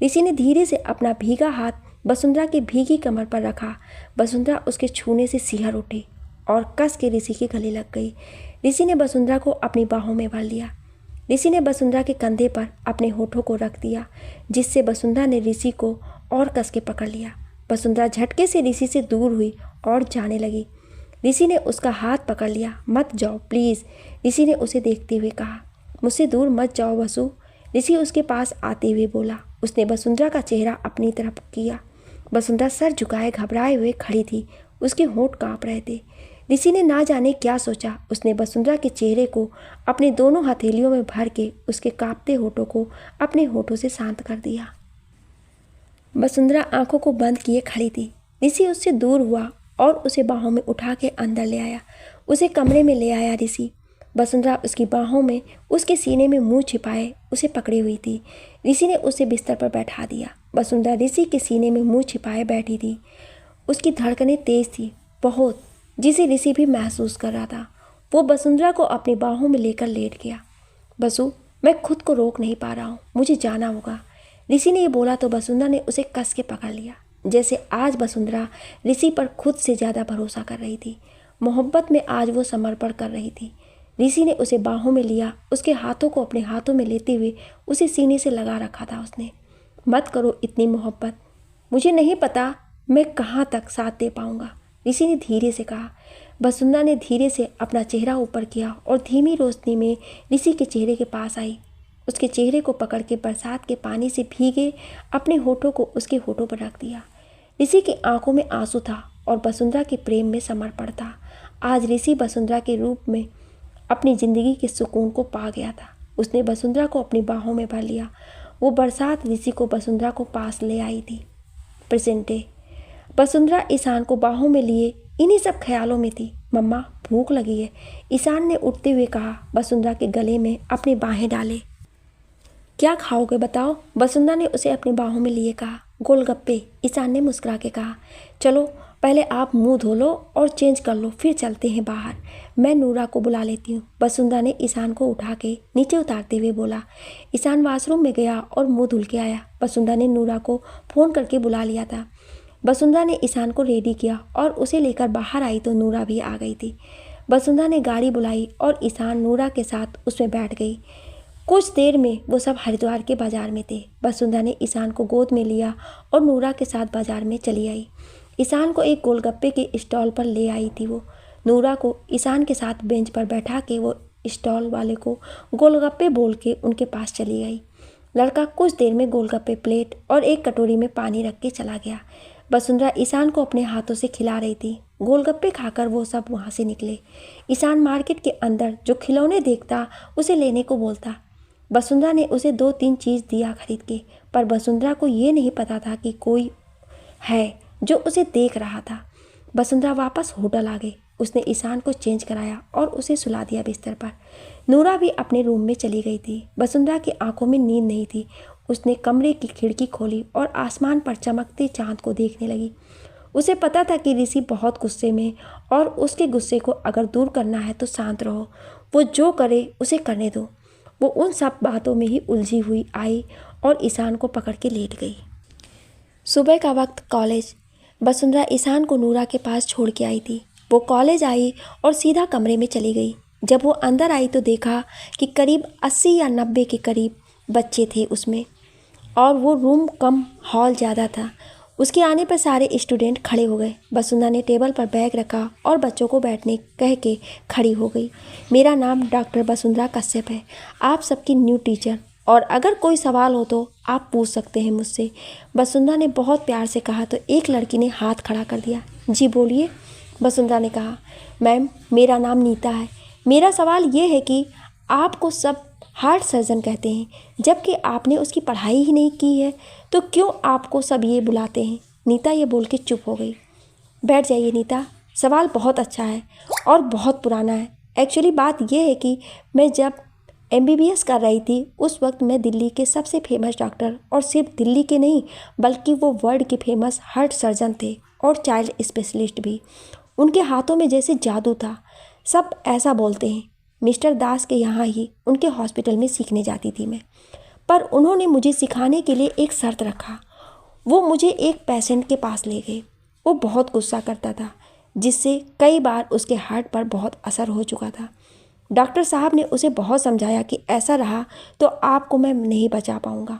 ऋषि ने धीरे से अपना भीगा हाथ वसुंधरा की भीगी कमर पर रखा। वसुंधरा उसके छूने से सिहर उठी और कस के ऋषि के गले लग गई। ऋषि ने वसुंधरा को अपनी बाहों में भर लिया। ऋषि ने वसुंधरा के कंधे पर अपने होठों को रख दिया, जिससे वसुंधरा ने ऋषि को और कस के पकड़ लिया। वसुंधरा झटके से ऋषि से दूर हुई और जाने लगी। ऋषि ने उसका हाथ पकड़ लिया। मत जाओ प्लीज़, ऋषि ने उसे देखते हुए कहा। मुझसे दूर मत जाओ वसु, ऋषि उसके पास आते हुए बोला। उसने वसुंधरा का चेहरा अपनी तरफ किया। वसुंधरा सर झुकाए घबराए हुए खड़ी थी, उसके होंठ कांप रहे थे। ऋषि ने ना जाने क्या सोचा, उसने वसुंधरा के चेहरे को अपने दोनों हथेलियों में भर के उसके कांपते होठों को अपने होठों से शांत कर दिया। वसुंधरा आंखों को बंद किए खड़ी थी। ऋषि उससे दूर हुआ और उसे बाहों में उठा के अंदर ले आया। उसे कमरे में ले आया ऋषि। वसुंधरा उसकी बाहों में, उसके सीने में मुंह छिपाए उसे पकड़ी हुई थी। ऋषि ने उसे बिस्तर पर बैठा दिया। वसुंधरा ऋषि के सीने में मुंह छिपाए बैठी थी। उसकी धड़कनें तेज थी, बहुत, जिसे ऋषि भी महसूस कर रहा था। वो वसुंधरा को अपनी बाहों में लेकर लेट गया। बसु, मैं खुद को रोक नहीं पा रहा हूँ, मुझे जाना होगा। ऋषि ने ये बोला तो वसुंधरा ने उसे कस के पकड़ लिया। जैसे आज वसुंधरा ऋषि पर खुद से ज़्यादा भरोसा कर रही थी। मोहब्बत में आज वो समर्पण कर रही थी। ऋषि ने उसे बाहों में लिया। उसके हाथों को अपने हाथों में लेते हुए उसे सीने से लगा रखा था उसने। मत करो इतनी मोहब्बत, मुझे नहीं पता मैं कहाँ तक साथ दे पाऊँगा, ऋषि ने धीरे से कहा। वसुंधरा ने धीरे से अपना चेहरा ऊपर किया और धीमी रोशनी में ऋषि के चेहरे के पास आई। उसके चेहरे को पकड़ के बरसात के पानी से भीगे अपने होठों को उसके होठों पर रख दिया। ऋषि की आंखों में आंसू था और वसुंधरा के प्रेम में समर्पण था। आज ऋषि वसुंधरा के रूप में अपनी ज़िंदगी के सुकून को पा गया था। उसने वसुंधरा को अपनी बाहों में भर लिया। वो बरसात ऋषि को वसुंधरा को पास ले आई थी। Present day. वसुंधरा ईशान को बाहों में लिए इन्हीं सब ख्यालों में थी। मम्मा, भूख लगी है, ईशान ने उठते हुए कहा। वसुंधरा के गले में अपनी बाहें डाले। क्या खाओगे बताओ, वसुंधरा ने उसे अपनी बाहों में लिए कहा। गोलगप्पे, ईशान ने मुस्कुरा के कहा। चलो पहले आप मुंह धो लो और चेंज कर लो, फिर चलते हैं बाहर, मैं नूरा को बुला लेती हूँ। वसुंधरा ने ईशान को उठा के नीचे उतारते हुए बोला। ईशान वॉशरूम में गया और मुंह धुल के आया। वसुंधरा ने नूरा को फ़ोन करके बुला लिया था। वसुंधरा ने ईशान को रेडी किया और उसे लेकर बाहर आई तो नूरा भी आ गई थी। वसुंधरा ने गाड़ी बुलाई और ईशान नूरा के साथ उसमें बैठ गई। कुछ देर में वो सब हरिद्वार के बाजार में थे। वसुंधरा ने ईशान को गोद में लिया और नूरा के साथ बाजार में चली आई। ईशान को एक गोलगप्पे के स्टॉल पर ले आई थी वो। नूरा को ईशान के साथ बेंच पर बैठा के वो स्टॉल वाले को गोलगप्पे बोल के उनके पास चली गई। लड़का कुछ देर में गोलगप्पे प्लेट और एक कटोरी में पानी रख के चला गया। वसुंधरा ईशान को अपने हाथों से खिला रही थी। गोलगप्पे खाकर वो सब वहाँ से निकले। ईशान मार्केट के अंदर जो खिलौने देखता उसे लेने को बोलता। वसुंधरा ने उसे 2-3 चीज़ दिया खरीद के, पर वसुंधरा को ये नहीं पता था कि कोई है जो उसे देख रहा था। वसुंधरा वापस होटल आ गई। उसने ईशान को चेंज कराया और उसे सुला दिया बिस्तर पर। नूरा भी अपने रूम में चली गई थी। वसुंधरा की आंखों में नींद नहीं थी। उसने कमरे की खिड़की खोली और आसमान पर चमकते चांद को देखने लगी। उसे पता था कि ऋषि बहुत गुस्से में, और उसके गुस्से को अगर दूर करना है तो शांत रहो, वो जो करे उसे करने दो। वो उन सब बातों में ही उलझी हुई आई और ईशान को पकड़ के लेट गई। सुबह का वक्त, कॉलेज। वसुंधरा ईशान को नूरा के पास छोड़ के आई थी। वो कॉलेज आई और सीधा कमरे में चली गई। जब वो अंदर आई तो देखा कि करीब 80 या 90 के करीब बच्चे थे उसमें, और वो रूम कम हॉल ज़्यादा था। उसके आने पर सारे स्टूडेंट खड़े हो गए। वसुंधरा ने टेबल पर बैग रखा और बच्चों को बैठने कह के खड़ी हो गई। मेरा नाम डॉक्टर वसुंधरा कश्यप है, आप सबकी न्यू टीचर, और अगर कोई सवाल हो तो आप पूछ सकते हैं मुझसे। वसुंधरा ने बहुत प्यार से कहा तो एक लड़की ने हाथ खड़ा कर दिया। जी बोलिए, वसुंधरा ने कहा। मैम, मेरा नाम नीता है। मेरा सवाल ये है कि आपको सब हार्ट सर्जन कहते हैं, जबकि आपने उसकी पढ़ाई ही नहीं की है, तो क्यों आपको सब ये बुलाते हैं? नीता ये बोल के चुप हो गई। बैठ जाइए नीता, सवाल बहुत अच्छा है और बहुत पुराना है। एक्चुअली बात यह है कि मैं जब MBBS कर रही थी उस वक्त मैं दिल्ली के सबसे फेमस डॉक्टर, और सिर्फ दिल्ली के नहीं बल्कि वो वर्ल्ड के फेमस हार्ट सर्जन थे और चाइल्ड स्पेशलिस्ट भी। उनके हाथों में जैसे जादू था, सब ऐसा बोलते हैं। मिस्टर दास के यहाँ ही उनके हॉस्पिटल में सीखने जाती थी मैं, पर उन्होंने मुझे सिखाने के लिए एक शर्त रखा। वो मुझे एक पेशेंट के पास ले गए। वो बहुत गुस्सा करता था, जिससे कई बार उसके हार्ट पर बहुत असर हो चुका था। डॉक्टर साहब ने उसे बहुत समझाया कि ऐसा रहा तो आपको मैं नहीं बचा पाऊँगा,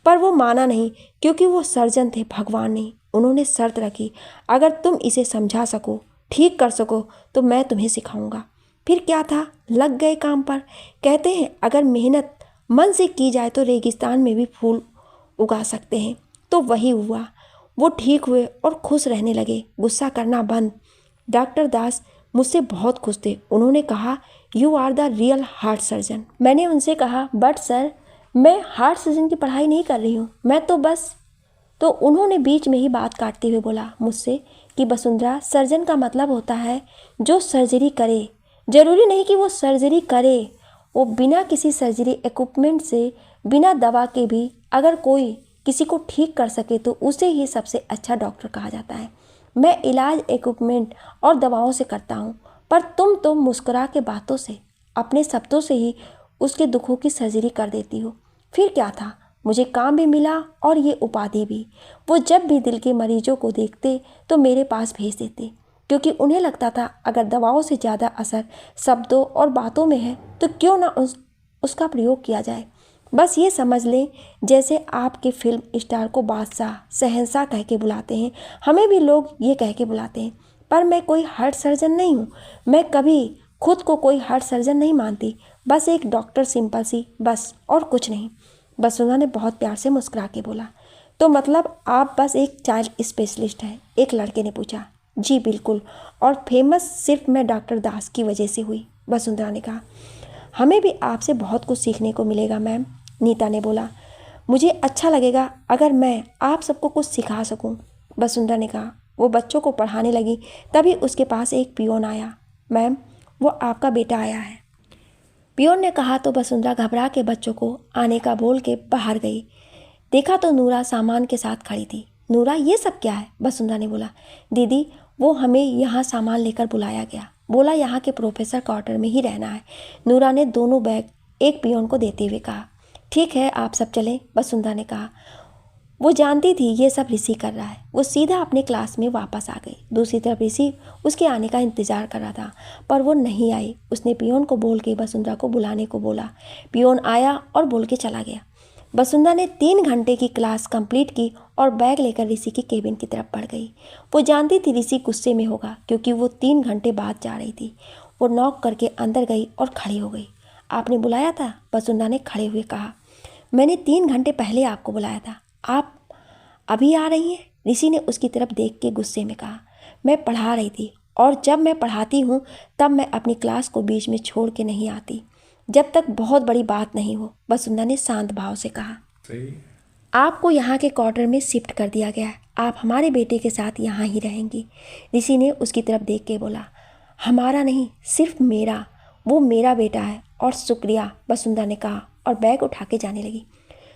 पर वो माना नहीं, क्योंकि वो सर्जन थे, भगवान नहीं। उन्होंने शर्त रखी, अगर तुम इसे समझा सको, ठीक कर सको, तो मैं तुम्हें सिखाऊंगा। फिर क्या था, लग गए काम पर। कहते हैं अगर मेहनत मन से की जाए तो रेगिस्तान में भी फूल उगा सकते हैं। तो वही हुआ। वो ठीक हुए और खुश रहने लगे, गुस्सा करना बंद। डॉक्टर दास मुझसे बहुत खुश थे। उन्होंने कहा, you are the real heart surgeon. मैंने उनसे कहा, बट सर मैं हार्ट सर्जन की पढ़ाई नहीं कर रही हूँ, मैं तो बस। तो उन्होंने बीच में ही बात काटते हुए बोला मुझसे कि वसुंधरा, सर्जन का मतलब होता है जो सर्जरी करे। ज़रूरी नहीं कि वो सर्जरी करे, वो बिना किसी सर्जरी इक्विपमेंट से, बिना दवा के भी अगर कोई किसी को ठीक कर सके तो उसे ही सबसे अच्छा डॉक्टर कहा जाता है। मैं इलाज इक्विपमेंट और दवाओं से करता हूँ, पर तुम तो मुस्कुरा के बातों से, अपने शब्दों से ही उसके दुखों की सर्जरी कर देती हो। फिर क्या था, मुझे काम भी मिला और ये उपाधि भी। वो जब भी दिल के मरीजों को देखते तो मेरे पास भेज देते, क्योंकि उन्हें लगता था अगर दवाओं से ज़्यादा असर शब्दों और बातों में है तो क्यों ना उसका प्रयोग किया जाए। बस ये समझ लें, जैसे आपके फिल्म स्टार को बादशाह, शहंशाह कह के बुलाते हैं, हमें भी लोग ये कह के बुलाते हैं। पर मैं कोई हार्ट सर्जन नहीं हूँ, मैं कभी खुद को कोई हार्ट सर्जन नहीं मानती, बस एक डॉक्टर सिंपल सी, बस, और कुछ नहीं। वसुंधरा ने बहुत प्यार से मुस्कुरा के बोला, तो मतलब आप बस एक चाइल्ड स्पेशलिस्ट हैं? एक लड़के ने पूछा। जी बिल्कुल, और फेमस सिर्फ मैं डॉक्टर दास की वजह से हुई, वसुंधरा ने कहा। हमें भी आपसे बहुत कुछ सीखने को मिलेगा मैम, नीता ने बोला। मुझे अच्छा लगेगा अगर मैं आप सबको कुछ सिखा सकूं, वसुंधरा ने कहा। वो बच्चों को पढ़ाने लगी, तभी उसके पास एक पियोन आया। मैम, वो आपका बेटा आया है, पियोन ने कहा। तो वसुंधरा घबरा के बच्चों को आने का बोल के बाहर गई। देखा तो नूरा सामान के साथ खड़ी थी। नूरा, ये सब क्या है? वसुंधरा ने बोला। दीदी, वो हमें यहाँ सामान लेकर बुलाया गया, बोला यहाँ के प्रोफेसर क्वार्टर में ही रहना है। नूरा ने दोनों बैग एक पियोन को देते हुए कहा। ठीक है, आप सब चलें, वसुंधरा ने कहा। वो जानती थी ये सब ऋषि कर रहा है। वो सीधा अपने क्लास में वापस आ गई। दूसरी तरफ ऋषि उसके आने का इंतजार कर रहा था, पर वो नहीं आई। उसने पियोन को बोल के वसुंधरा को बुलाने को बोला। पियोन आया और बोल के चला गया। वसुंधरा ने 3 घंटे की क्लास कंप्लीट की और बैग लेकर ऋषि की केबिन की तरफ बढ़ गई। वो जानती थी ऋषि गुस्से में होगा, क्योंकि वो 3 घंटे बाद जा रही थी। वो नॉक करके अंदर गई और खड़ी हो गई। आपने बुलाया था? वसुंधरा ने खड़े हुए कहा। मैंने 3 घंटे पहले आपको बुलाया था, आप अभी आ रही हैं? ऋषि ने उसकी तरफ देख के गुस्से में कहा। मैं पढ़ा रही थी, और जब मैं पढ़ाती हूँ तब मैं अपनी क्लास को बीच में छोड़ के नहीं आती, जब तक बहुत बड़ी बात नहीं हो, वसुंधरा ने शांत भाव से कहा। सही। आपको यहाँ के क्वार्टर में शिफ्ट कर दिया गया है, आप हमारे बेटे के साथ यहाँ ही रहेंगी। ऋषि ने उसकी तरफ देख के बोला। हमारा नहीं, सिर्फ मेरा, वो मेरा बेटा है। और शुक्रिया, वसुंधरा ने कहा और बैग उठा के जाने लगी।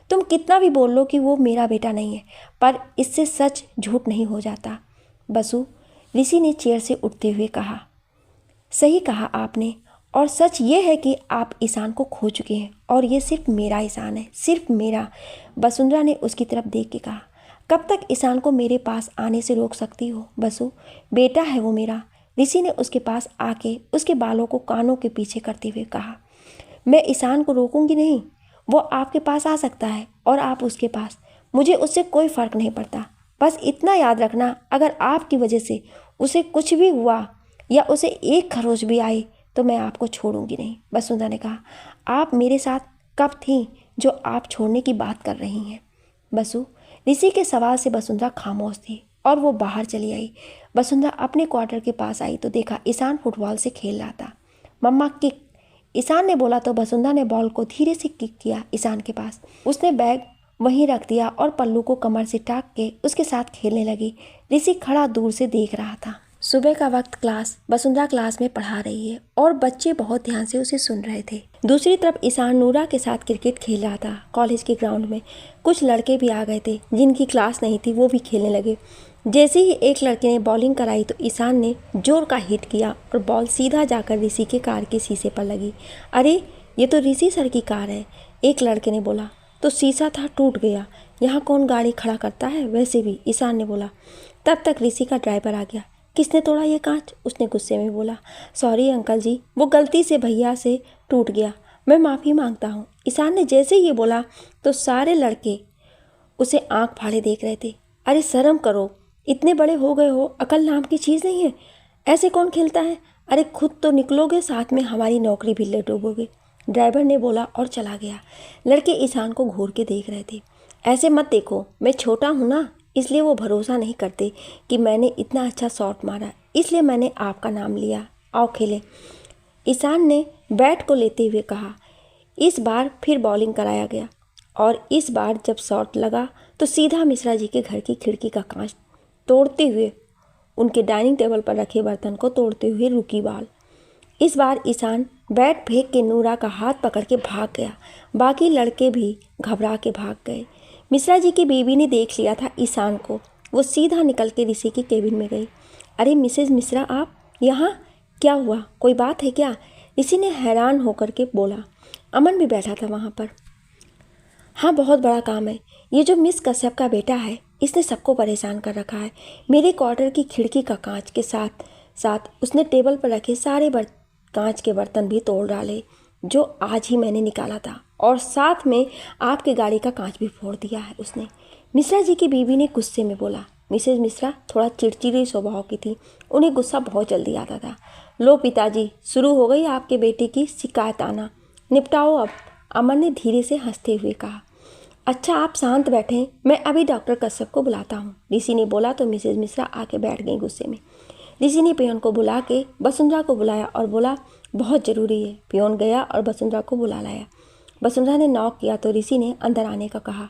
तुम कितना भी बोल लो कि वो मेरा बेटा नहीं है, पर इससे सच झूठ नहीं हो जाता बसु, ऋषि ने चेयर से उठते हुए कहा। सही कहा आपने, और सच ये है कि आप ईशान को खो चुके हैं, और ये सिर्फ मेरा ईशान है, सिर्फ मेरा। वसुंधरा ने उसकी तरफ देख के कहा। कब तक ईशान को मेरे पास आने से रोक सकती हो बसु? बेटा है वो मेरा। ऋषि ने उसके पास आके उसके बालों को कानों के पीछे करते हुए कहा। मैं ईशान को रोकूंगी नहीं, वो आपके पास आ सकता है और आप उसके पास, मुझे उससे कोई फ़र्क नहीं पड़ता। बस इतना याद रखना, अगर आपकी वजह से उसे कुछ भी हुआ या उसे एक खरोच भी आई तो मैं आपको छोड़ूंगी नहीं। वसुंधरा ने कहा। आप मेरे साथ कब थीं जो आप छोड़ने की बात कर रही हैं बसु? ऋषि के सवाल से वसुंधरा खामोश थी और वो बाहर चली आई। वसुंधरा अपने क्वार्टर के पास आई तो देखा ईशान फुटबॉल से खेल रहा था। मम्मा किक, ईशान ने बोला तो वसुंधरा ने बॉल को धीरे से किक किया ईशान के पास। उसने बैग वहीं रख दिया और पल्लू को कमर से टाक के उसके साथ खेलने लगी। ऋषि खड़ा दूर से देख रहा था। सुबह का वक्त क्लास, वसुंधरा क्लास में पढ़ा रही है और बच्चे बहुत ध्यान से उसे सुन रहे थे। दूसरी तरफ ईशान नूरा के साथ क्रिकेट खेल रहा था। कॉलेज के ग्राउंड में कुछ लड़के भी आ गए थे जिनकी क्लास नहीं थी, वो भी खेलने लगे। जैसे ही एक लड़के ने बॉलिंग कराई तो ईशान ने जोर का हिट किया और बॉल सीधा जाकर ऋषि के कार के शीशे पर लगी। अरे, ये तो ऋषि सर की कार है, एक लड़के ने बोला। तो शीशा था, टूट गया, यहाँ कौन गाड़ी खड़ा करता है वैसे भी, ईशान ने बोला। तब तक ऋषि का ड्राइवर आ गया। किसने तोड़ा ये कांच? उसने गुस्से में बोला। सॉरी अंकल जी, वो गलती से भैया से टूट गया, मैं माफ़ी मांगता हूँ। ईशान ने जैसे ये बोला तो सारे लड़के उसे आंख फाड़े देख रहे थे। अरे शर्म करो, इतने बड़े हो गए हो, अकल नाम की चीज़ नहीं है, ऐसे कौन खेलता है? अरे खुद तो निकलोगे, साथ में हमारी नौकरी भी ले डूबोगे, ड्राइवर ने बोला और चला गया। लड़के ईशान को घूर के देख रहे थे। ऐसे मत देखो, मैं छोटा हूँ ना, इसलिए वो भरोसा नहीं करते कि मैंने इतना अच्छा शॉट मारा, इसलिए मैंने आपका नाम लिया। आओ खेलें। ईशान ने बैट को लेते हुए कहा। इस बार फिर बॉलिंग कराया गया और इस बार जब शॉट लगा तो सीधा मिश्रा जी के घर की खिड़की का कांच तोड़ते हुए उनके डाइनिंग टेबल पर रखे बर्तन को तोड़ते हुए रुकी बॉल। इस बार ईशान बैट फेंक के नूरा का हाथ पकड़ के भाग गया। बाकी लड़के भी घबरा के भाग गए। मिश्रा जी की बीवी ने देख लिया था ईशान को। वो सीधा निकल के ऋषि के केबिन में गई। अरे मिसेज मिश्रा, आप यहाँ? क्या हुआ, कोई बात है क्या? ऋषि ने हैरान होकर के बोला। अमन भी बैठा था वहाँ पर। हाँ, बहुत बड़ा काम है। ये जो मिस कश्यप का बेटा है, इसने सबको परेशान कर रखा है। मेरे क्वार्टर की खिड़की का कांच के साथ साथ उसने टेबल पर रखे सारे कांच के बर्तन भी तोड़ डाले जो आज ही मैंने निकाला था, और साथ में आपकी गाड़ी का कांच भी फोड़ दिया है उसने। मिश्रा जी की बीवी ने गुस्से में बोला। मिसेज मिश्रा थोड़ा चिड़चिड़ी स्वभाव की थी, उन्हें गुस्सा बहुत जल्दी आता था। लो पिताजी, शुरू हो गई आपके बेटे की शिकायत आना, निपटाओ अब, अमन ने धीरे से हंसते हुए कहा। अच्छा, आप शांत बैठें, मैं अभी डॉक्टर कश्यप को बुलाता हूँ, ऋषि ने बोला तो मिसेज मिश्रा आके बैठ गई गुस्से में। ऋषि ने पियोन को बुला के वसुंधरा को बुलाया और बोला बहुत ज़रूरी है। पियोन गया और वसुंधरा को बुला लाया। वसुंधरा ने नॉक किया तो ऋषि ने अंदर आने का कहा।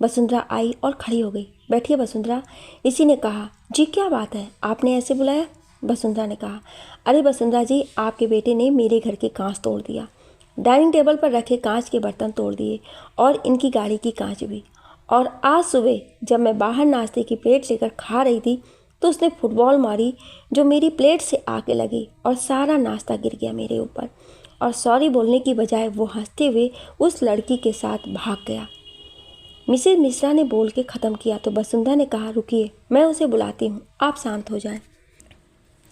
वसुंधरा आई और खड़ी हो गई। बैठिए वसुंधरा, ऋषि ने कहा। जी क्या बात है, आपने ऐसे बुलाया? वसुंधरा ने कहा। अरे वसुंधरा जी, आपके बेटे ने मेरे घर के कांच तोड़ दिया, डाइनिंग टेबल पर रखे कांच के बर्तन तोड़ दिए और इनकी गाड़ी की कांच भी। और आज सुबह जब मैं बाहर नाश्ते की प्लेट लेकर खा रही थी तो उसने फुटबॉल मारी जो मेरी प्लेट से आके लगी और सारा नाश्ता गिर गया मेरे ऊपर। और सॉरी बोलने की बजाय वो हंसते हुए उस लड़की के साथ भाग गया। मिसेज मिश्रा ने बोल के ख़त्म किया तो वसुंधरा ने कहा, रुकिए, मैं उसे बुलाती हूँ, आप शांत हो जाएं।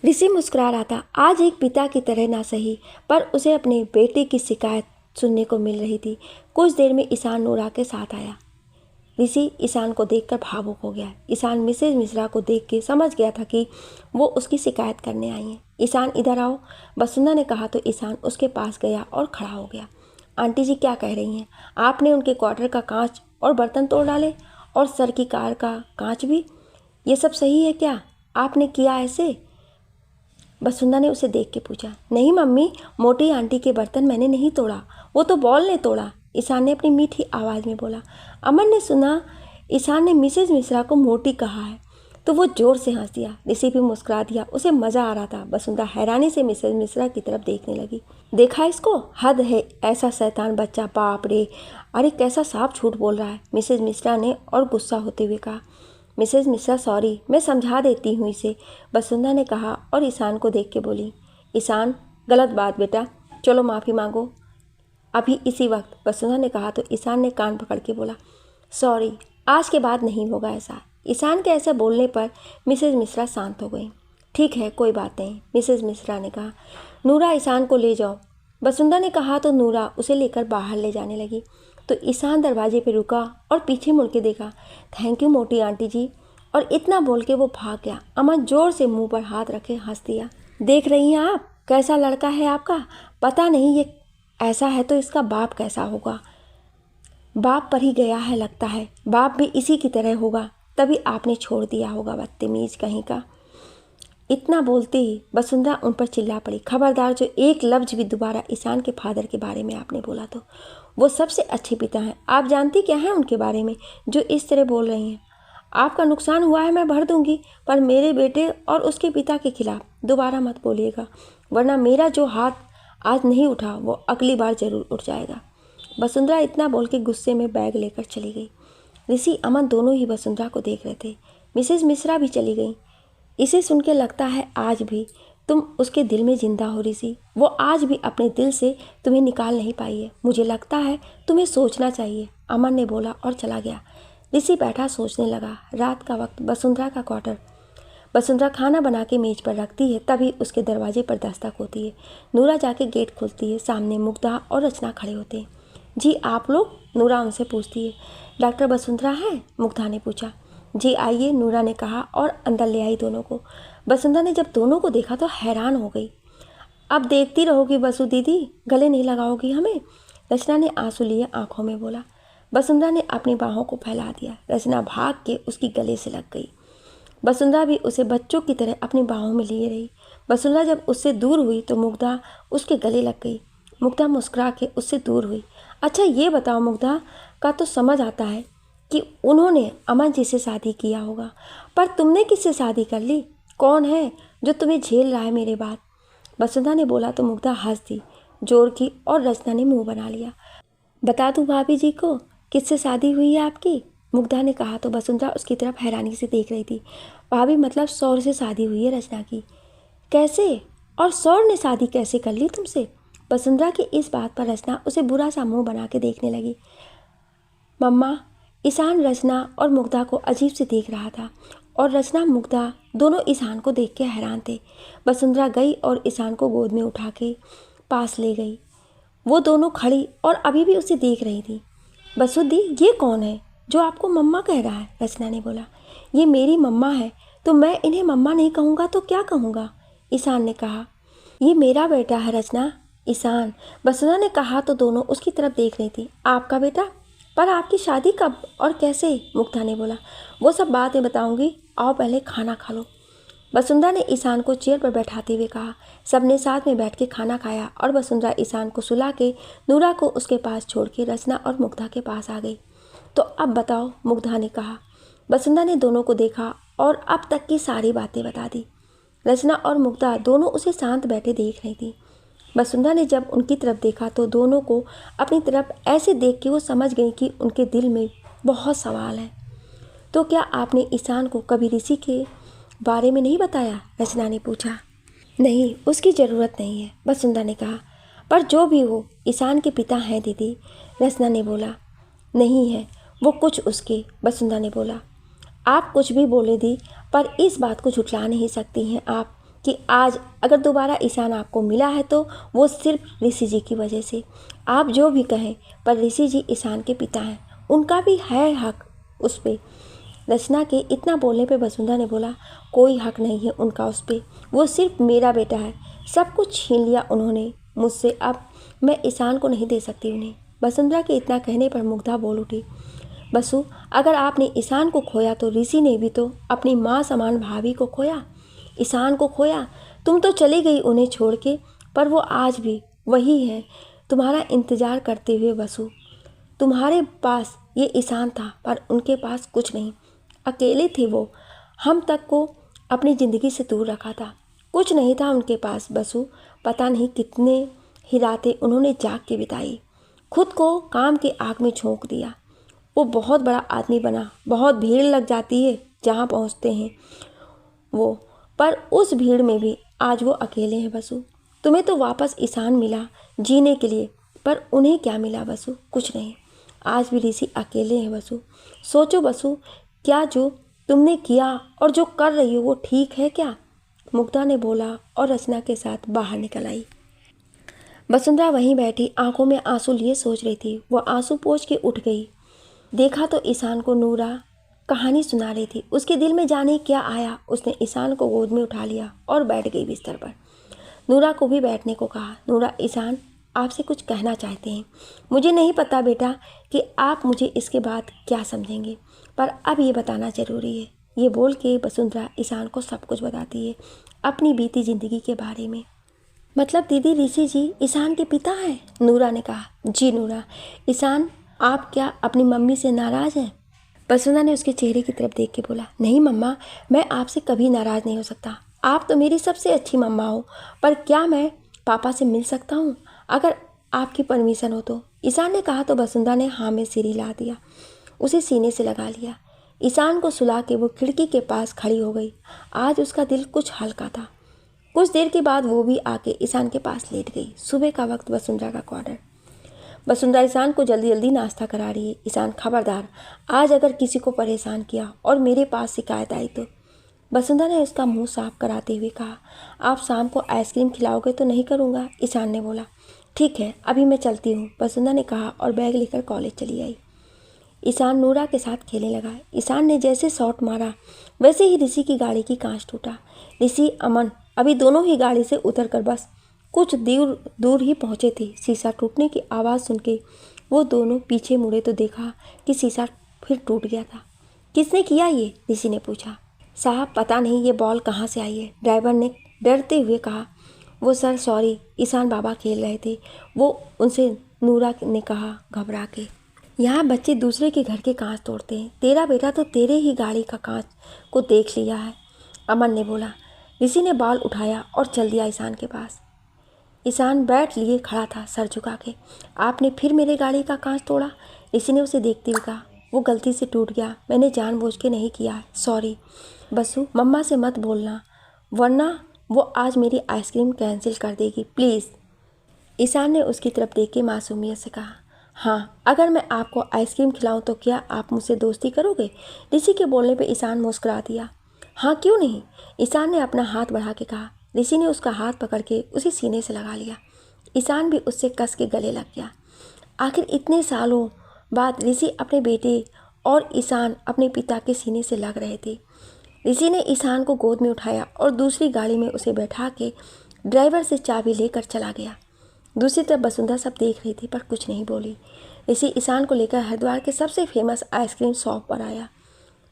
ऋषि मुस्कुरा रहा था। आज एक पिता की तरह ना सही, पर उसे अपने बेटे की शिकायत सुनने को मिल रही थी। कुछ देर में ईशान नूरा के साथ आया। ऋषि ईशान को देखकर भावुक हो गया। ईशान मिसेज मिश्रा को देख के समझ गया था कि वो उसकी शिकायत करने आई हैं। ईशान इधर आओ, वसुंधरा ने कहा तो ईशान उसके पास गया और खड़ा हो गया। आंटी जी क्या कह रही हैं? आपने उनके क्वार्टर का कांच और बर्तन तोड़ डाले और सर की कार का कांच भी, ये सब सही है क्या? आपने किया ऐसे? वसुंधरा ने उसे देख के पूछा। नहीं मम्मी, मोटी आंटी के बर्तन मैंने नहीं तोड़ा, वो तो बॉल ने तोड़ा, ईशान ने अपनी मीठी आवाज़ में बोला। अमन ने सुना ईशान ने मिसेज मिश्रा को मोटी कहा है तो वो जोर से हंस दिया। ऋषि भी मुस्कुरा दिया, उसे मज़ा आ रहा था। वसुंधरा हैरानी से मिसेज मिश्रा की तरफ देखने लगी। देखा इसको, हद है, ऐसा शैतान बच्चा, बाप रे, अरे कैसा साफ झूठ बोल रहा है, मिसेज मिश्रा ने और गुस्सा होते हुए कहा। मिसेज मिश्रा सॉरी, मैं समझा देती हूँ इसे, वसुंधरा ने कहा और ईशान को देख के बोली। ईशान, गलत बात बेटा, चलो माफ़ी मांगो अभी इसी वक्त, वसुंधरा ने कहा तो ईशान ने कान पकड़ के बोला, सॉरी, आज के बाद नहीं होगा ऐसा। ईशान के ऐसे बोलने पर मिसेज मिश्रा शांत हो गई। ठीक है, कोई बात नहीं, मिसेज मिश्रा ने कहा। नूरा, ईशान को ले जाओ, वसुंधरा ने कहा तो नूरा उसे लेकर बाहर ले जाने लगी तो ईशान दरवाजे पर रुका और पीछे मुड़ के देखा। थैंक यू मोटी आंटी जी, और इतना बोल के वो भाग गया। अमन जोर से मुंह पर हाथ रखे हंस दिया। देख रही हैं आप, कैसा लड़का है आपका, पता नहीं ये ऐसा है तो इसका बाप कैसा होगा। बाप पर ही गया है लगता है, बाप भी इसी की तरह होगा, तभी आपने छोड़ दिया होगा, बदतमीज कहीं का। इतना बोलते ही वसुंधरा उन पर चिल्ला पड़ी। खबरदार, जो एक लफ्ज़ भी दोबारा ईशान के फादर के बारे में आपने बोला तो वो सबसे अच्छे पिता हैं। आप जानती क्या हैं उनके बारे में जो इस तरह बोल रही हैं? आपका नुकसान हुआ है मैं भर दूंगी, पर मेरे बेटे और उसके पिता के खिलाफ दोबारा मत बोलिएगा, वरना मेरा जो हाथ आज नहीं उठा वो अगली बार ज़रूर उठ जाएगा। वसुंधरा इतना बोल के गुस्से में बैग लेकर चली गई। ऋषि, अमन दोनों ही वसुंधरा को देख रहे थे। मिसेज मिश्रा भी चली गई। इसे सुन के लगता है आज भी तुम उसके दिल में जिंदा हो ऋषि, वो आज भी अपने दिल से तुम्हें निकाल नहीं पाई है। मुझे लगता है तुम्हें सोचना चाहिए, अमन ने बोला और चला गया। ऋषि बैठा सोचने लगा। रात का वक्त, वसुंधरा का क्वार्टर। वसुंधरा खाना बना के मेज पर रखती है, तभी उसके दरवाजे पर दस्तक होती है। नूरा जाके गेट खोलती है। सामने मुग्धा और रचना खड़े होते हैं। जी आप लोग? नूरा उनसे पूछती है। डॉक्टर वसुंधरा है? मुग्धा ने पूछा। जी आइए, नूरा ने कहा और अंदर ले आई दोनों को। वसुंधरा ने जब दोनों को देखा तो हैरान हो गई। अब देखती रहोगी वसु दीदी, गले नहीं लगाओगी हमें? रचना ने आंसू लिए आंखों में बोला। वसुंधरा ने अपनी बाहों को फैला दिया। रचना भाग के उसकी गले से लग गई। वसुंधरा भी उसे बच्चों की तरह अपनी बाहों में लिए रही। वसुंधरा जब उससे दूर हुई तो मुग्धा उसके गले लग गई। मुग्धा मुस्कुरा के उससे दूर हुई। अच्छा ये बताओ, मुग्धा का तो समझ आता है कि उन्होंने अमन जी से शादी किया होगा, पर तुमने किससे शादी कर ली? कौन है जो तुम्हें झेल रहा है मेरे बाद? वसुंधरा ने बोला तो मुग्धा हंस दी जोर की और रचना ने मुंह बना लिया। बता दूं भाभी जी को किससे शादी हुई है आपकी? मुग्धा ने कहा तो वसुंधरा उसकी तरफ हैरानी से देख रही थी। भाभी मतलब सौर से शादी हुई है रचना की। कैसे? और सौर ने शादी कैसे कर ली तुमसे? वसुंधरा की इस बात पर रचना उसे बुरा सा मुंह बना के देखने लगी। मम्मा, ईशान रचना और मुग्धा को अजीब से देख रहा था और रचना मुग्धा दोनों ईशान को देख के हैरान थे। वसुंधरा गई और ईशान को गोद में उठा के पास ले गई। वो दोनों खड़ी और अभी भी उसे देख रही थी। बसुद्दी, ये कौन है जो आपको मम्मा कह रहा है? रचना ने बोला। ये मेरी मम्मा है, तो मैं इन्हें मम्मा नहीं कहूँगा तो क्या कहूँगा? ईशान ने कहा। ये मेरा बेटा है रचना। ईशान, वसुंधरा ने कहा तो दोनों उसकी तरफ देख रही थी। आपका बेटा? पर आपकी शादी कब और कैसे? मुग्धा ने बोला। वो सब बातें बताऊंगी, आओ पहले खाना खा लो। वसुंधरा ने ईशान को चेयर पर बैठाते हुए कहा। सबने साथ में बैठ के खाना खाया और वसुंधरा ईशान को सुला के नूरा को उसके पास छोड़ के रचना और मुग्धा के पास आ गई। तो अब बताओ, मुग्धा ने कहा। वसुंधरा ने दोनों को देखा और अब तक की सारी बातें बता दी। रचना और मुग्धा दोनों उसे शांत बैठे देख रही थी। वसुंधरा ने जब उनकी तरफ देखा तो दोनों को अपनी तरफ ऐसे देख के वो समझ गई कि उनके दिल में बहुत सवाल है। तो क्या आपने ईशान को कभी ऋषि के बारे में नहीं बताया? रचना ने पूछा। नहीं, उसकी ज़रूरत नहीं है, वसुंधरा ने कहा। पर जो भी हो, ईशान के पिता हैं दीदी, रचना ने बोला। नहीं है वो कुछ उसके, वसुंधरा ने बोला। आप कुछ भी बोले दी, पर इस बात को झुठला नहीं सकती हैं आप कि आज अगर दोबारा ईशान आपको मिला है तो वो सिर्फ ऋषि जी की वजह से। आप जो भी कहें, पर ऋषि जी ईशान के पिता हैं, उनका भी है हक उस पर। रचना के इतना बोलने पे वसुंधरा ने बोला, कोई हक नहीं है उनका उस पर, वो सिर्फ मेरा बेटा है। सब कुछ छीन लिया उन्होंने मुझसे, अब मैं ईशान को नहीं दे सकती उन्हें। वसुंधरा के इतना कहने पर मुग्धा बोल उठी। बसु, अगर आपने ईशान को खोया तो ऋषि ने भी तो अपनी माँ समान भाभी को खोया, ईशान को खोया। तुम तो चली गई उन्हें छोड़ के, पर वो आज भी वही है तुम्हारा इंतज़ार करते हुए। बसु, तुम्हारे पास ये ईशान था पर उनके पास कुछ नहीं, अकेले थे वो। हम तक को अपनी ज़िंदगी से दूर रखा था, कुछ नहीं था उनके पास। बसु, पता नहीं कितने ही रातें उन्होंने जाग के बिताई, खुद को काम की आग में झोंक दिया। वो बहुत बड़ा आदमी बना, बहुत भीड़ लग जाती है जहाँ पहुँचते हैं वो, पर उस भीड़ में भी आज वो अकेले हैं। बसु, तुम्हें तो वापस ईशान मिला जीने के लिए, पर उन्हें क्या मिला? बसु, कुछ नहीं। आज भी ऋषि अकेले हैं। बसु, सोचो बसु, क्या जो तुमने किया और जो कर रही हो वो ठीक है क्या? मुग्धा ने बोला और रचना के साथ बाहर निकल आई। वसुंधरा वहीं बैठी आंखों में आंसू लिए सोच रही थी। वो आंसू पोंछ के उठ गई। देखा तो ईशान को नूरा कहानी सुना रही थी। उसके दिल में जाने क्या आया, उसने ईशान को गोद में उठा लिया और बैठ गई बिस्तर पर। नूरा को भी बैठने को कहा। नूरा, ईशान आपसे कुछ कहना चाहते हैं। मुझे नहीं पता बेटा कि आप मुझे इसके बाद क्या समझेंगे, पर अब ये बताना ज़रूरी है। ये बोल के वसुंधरा ईशान को सब कुछ बताती है अपनी बीती ज़िंदगी के बारे में। मतलब दीदी, ऋषि जी ईशान के पिता हैं? नूरा ने कहा। जी नूरा, ईशान आप क्या अपनी मम्मी से नाराज़ हैं? वसुंधरा ने उसके चेहरे की तरफ देख के बोला। नहीं मम्मा, मैं आपसे कभी नाराज़ नहीं हो सकता। आप तो मेरी सबसे अच्छी मम्मा हो, पर क्या मैं पापा से मिल सकता हूँ अगर आपकी परमिशन हो तो? ईशान ने कहा तो वसुंधरा ने हाँ में सिर हिला दिया, उसे सीने से लगा लिया। ईशान को सुला के वो खिड़की के पास खड़ी हो गई। आज उसका दिल कुछ हल्का था। कुछ देर के बाद वो भी आके ईशान के पास लेट गई। सुबह का वक्त, वसुंधरा का क्वार्टर। वसुंधरा ईशान को जल्दी जल्दी नाश्ता करा रही है। ईशान, खबरदार, आज अगर किसी को परेशान किया और मेरे पास शिकायत आई तो? वसुंधरा ने उसका मुंह साफ कराते हुए कहा। आप शाम को आइसक्रीम खिलाओगे तो? नहीं करूँगा, ईशान ने बोला। ठीक है, अभी मैं चलती हूँ, वसुंधरा ने कहा और बैग लेकर कॉलेज चली आई। ईशान नूरा के साथ खेलने लगा। ईशान ने जैसे शॉट मारा वैसे ही ऋषि की गाड़ी की कांच टूटा। ऋषि, अमन अभी दोनों ही गाड़ी से उतर कर बस कुछ दूर ही पहुँचे थे। शीशा टूटने की आवाज़ सुन के वो दोनों पीछे मुड़े तो देखा कि शीशा फिर टूट गया था। किसने किया ये? ऋषि ने पूछा। साहब पता नहीं ये बॉल कहाँ से आई है, ड्राइवर ने डरते हुए कहा। वो सर सॉरी, ईशान बाबा खेल रहे थे, वो उनसे नूरा ने कहा घबरा के। यहाँ बच्चे दूसरे के घर के कांच तोड़ते हैं, तेरा बेटा तो तेरे ही गाड़ी का कांच को देख लिया है, अमन ने बोला। ऋषि ने बाल उठाया और चल दिया ईशान के पास। ईशान बैठ लिए खड़ा था सर झुका के। आपने फिर मेरे गाड़ी का कांच तोड़ा? ऋषि ने उसे देखते हुए कहा। वो गलती से टूट गया, मैंने जानबूझ के नहीं किया है, सॉरी। बसु मम्मा से मत बोलना वरना वो आज मेरी आइसक्रीम कैंसिल कर देगी, प्लीज़। ईशान ने उसकी तरफ देख के मासूमियत से कहा। हाँ, अगर मैं आपको आइसक्रीम खिलाऊं तो क्या आप मुझसे दोस्ती करोगे? ऋषि के बोलने पे ईशान मुस्कुरा दिया। हाँ क्यों नहीं, ईशान ने अपना हाथ बढ़ा के कहा। ऋषि ने उसका हाथ पकड़ के उसे सीने से लगा लिया। ईशान भी उससे कस के गले लग गया। आखिर इतने सालों बाद ऋषि अपने बेटे और ईशान अपने पिता के सीने से लग रहे थे। ऋषि ने ईशान को गोद में उठाया और दूसरी गाड़ी में उसे बैठा के ड्राइवर से चाबी लेकर चला गया। दूसरी तरफ वसुंधरा सब देख रही थी पर कुछ नहीं बोली। ऋषि ईशान को लेकर हरिद्वार के सबसे फेमस आइसक्रीम शॉप पर आया।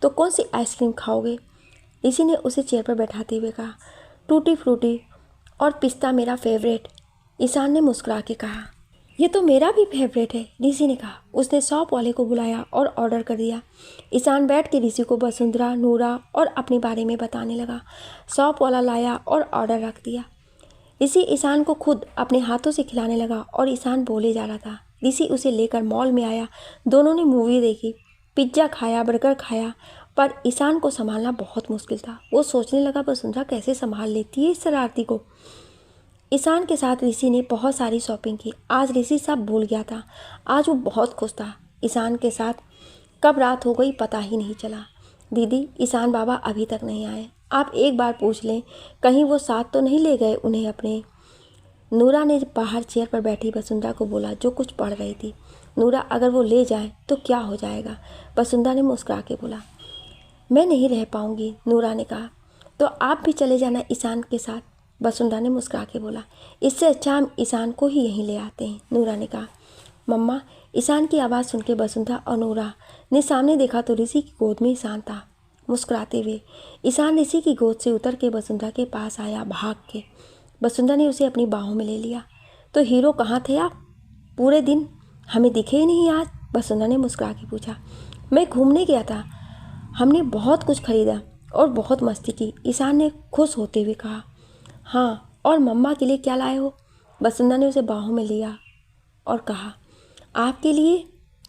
तो कौन सी आइसक्रीम खाओगे? ऋषि ने उसे चेयर पर बैठाते हुए कहा। टूटी फ्रूटी और पिस्ता मेरा फेवरेट, ईशान ने मुस्कुरा के कहा। ये तो मेरा भी फेवरेट है, ऋषि ने कहा। उसने शॉप वाले को बुलाया और ऑर्डर कर दिया। ईशान बैठ के ऋषि को वसुंधरा, नूरा और अपने बारे में बताने लगा। शॉप वाला लाया और ऑर्डर रख दिया। ऋषि ईशान को खुद अपने हाथों से खिलाने लगा और ईशान बोले जा रहा था। ऋषि उसे लेकर मॉल में आया, दोनों ने मूवी देखी, पिज्ज़ा खाया, बर्गर खाया, पर ईशान को संभालना बहुत मुश्किल था। वो सोचने लगा वसुंधरा कैसे संभाल लेती है इस शरारती को। ईशान के साथ ऋषि ने बहुत सारी शॉपिंग की। आज ऋषि सब भूल गया था। आज वो बहुत खुश था। ईशान के साथ कब रात हो गई पता ही नहीं चला। दीदी, ईशान बाबा अभी तक नहीं आए, आप एक बार पूछ लें कहीं वो साथ तो नहीं ले गए उन्हें अपने। नूरा ने बाहर चेयर पर बैठी वसुंधरा को बोला जो कुछ पढ़ रही थी। नूरा, अगर वो ले जाए तो क्या हो जाएगा? वसुंधरा ने मुस्कुरा के बोला। मैं नहीं रह पाऊंगी, नूरा ने कहा। तो आप भी चले जाना ईशान के साथ, वसुंधरा ने मुस्कुरा के बोला। इससे अच्छा हम ईशान को ही यहीं ले आते हैं, नूरा ने कहा। मम्मा, ईशान की आवाज़ सुन के वसुंधरा और नूरा ने सामने देखा तो ऋषि की गोद में ईशान था। मुस्कुराते हुए ईशान ऋषि की गोद से उतर के वसुंधरा के पास आया भाग के। वसुंधरा ने उसे अपनी बाहों में ले लिया। तो हीरो कहाँ थे आप? पूरे दिन हमें दिखे ही नहीं आज, वसुंधरा ने मुस्कुरा के पूछा। मैं घूमने गया था, हमने बहुत कुछ खरीदा और बहुत मस्ती की, ईशान ने खुश होते हुए कहा। हाँ, और मम्मा के लिए क्या लाए हो? वसुंधरा ने उसे बाहों में लिया और कहा। आपके लिए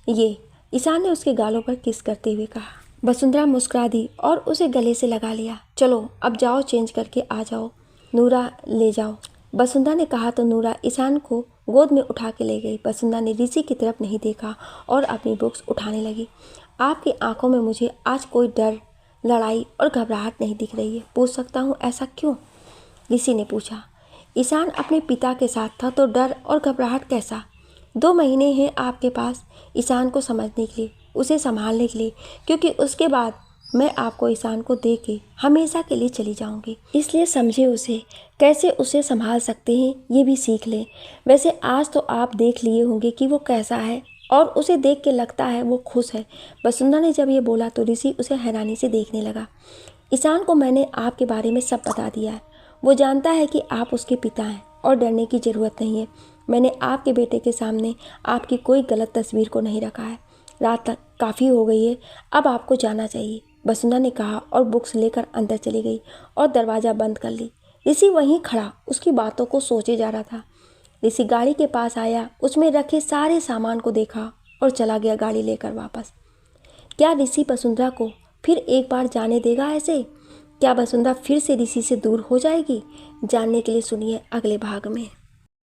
ये, ईशान ने उसके गालों पर किस करते हुए कहा। वसुंधरा मुस्कुरा दी और उसे गले से लगा लिया। चलो अब जाओ, चेंज करके आ जाओ, नूरा ले जाओ, वसुंधरा ने कहा तो नूरा ईशान को गोद में उठा के ले गई। वसुंधरा ने ऋषि की तरफ नहीं देखा और अपनी बुक्स उठाने लगी। आपकी आंखों में मुझे आज कोई डर, लड़ाई और घबराहट नहीं दिख रही है, पूछ सकता हूँ ऐसा क्यों? ऋषि ने पूछा। ईशान अपने पिता के साथ था तो डर और घबराहट कैसा? 2 महीने हैं आपके पास ईशान को समझने के लिए, उसे संभालने के लिए, क्योंकि उसके बाद मैं आपको ईशान को दे के हमेशा के लिए चली जाऊंगी। इसलिए समझे उसे, कैसे उसे संभाल सकते हैं ये भी सीख लें। वैसे आज तो आप देख लिए होंगे कि वो कैसा है और उसे देख के लगता है वो खुश है। वसुंधरा ने जब ये बोला तो ऋषि उसे हैरानी से देखने लगा। ईशान को मैंने आपके बारे में सब बता दिया है, वो जानता है कि आप उसके पिता हैं और डरने की ज़रूरत नहीं है। मैंने आपके बेटे के सामने आपकी कोई गलत तस्वीर को नहीं रखा है। रात तक काफ़ी हो गई है, अब आपको जाना चाहिए, वसुंधरा ने कहा और बुक्स लेकर अंदर चली गई और दरवाज़ा बंद कर ली। ऋषि वहीं खड़ा उसकी बातों को सोचे जा रहा था। ऋषि गाड़ी के पास आया, उसमें रखे सारे सामान को देखा और चला गया गाड़ी लेकर वापस। क्या ऋषि वसुंधरा को फिर एक बार जाने देगा ऐसे? क्या वसुंधरा फिर से ऋषि से दूर हो जाएगी? जानने के लिए सुनिए अगले भाग में।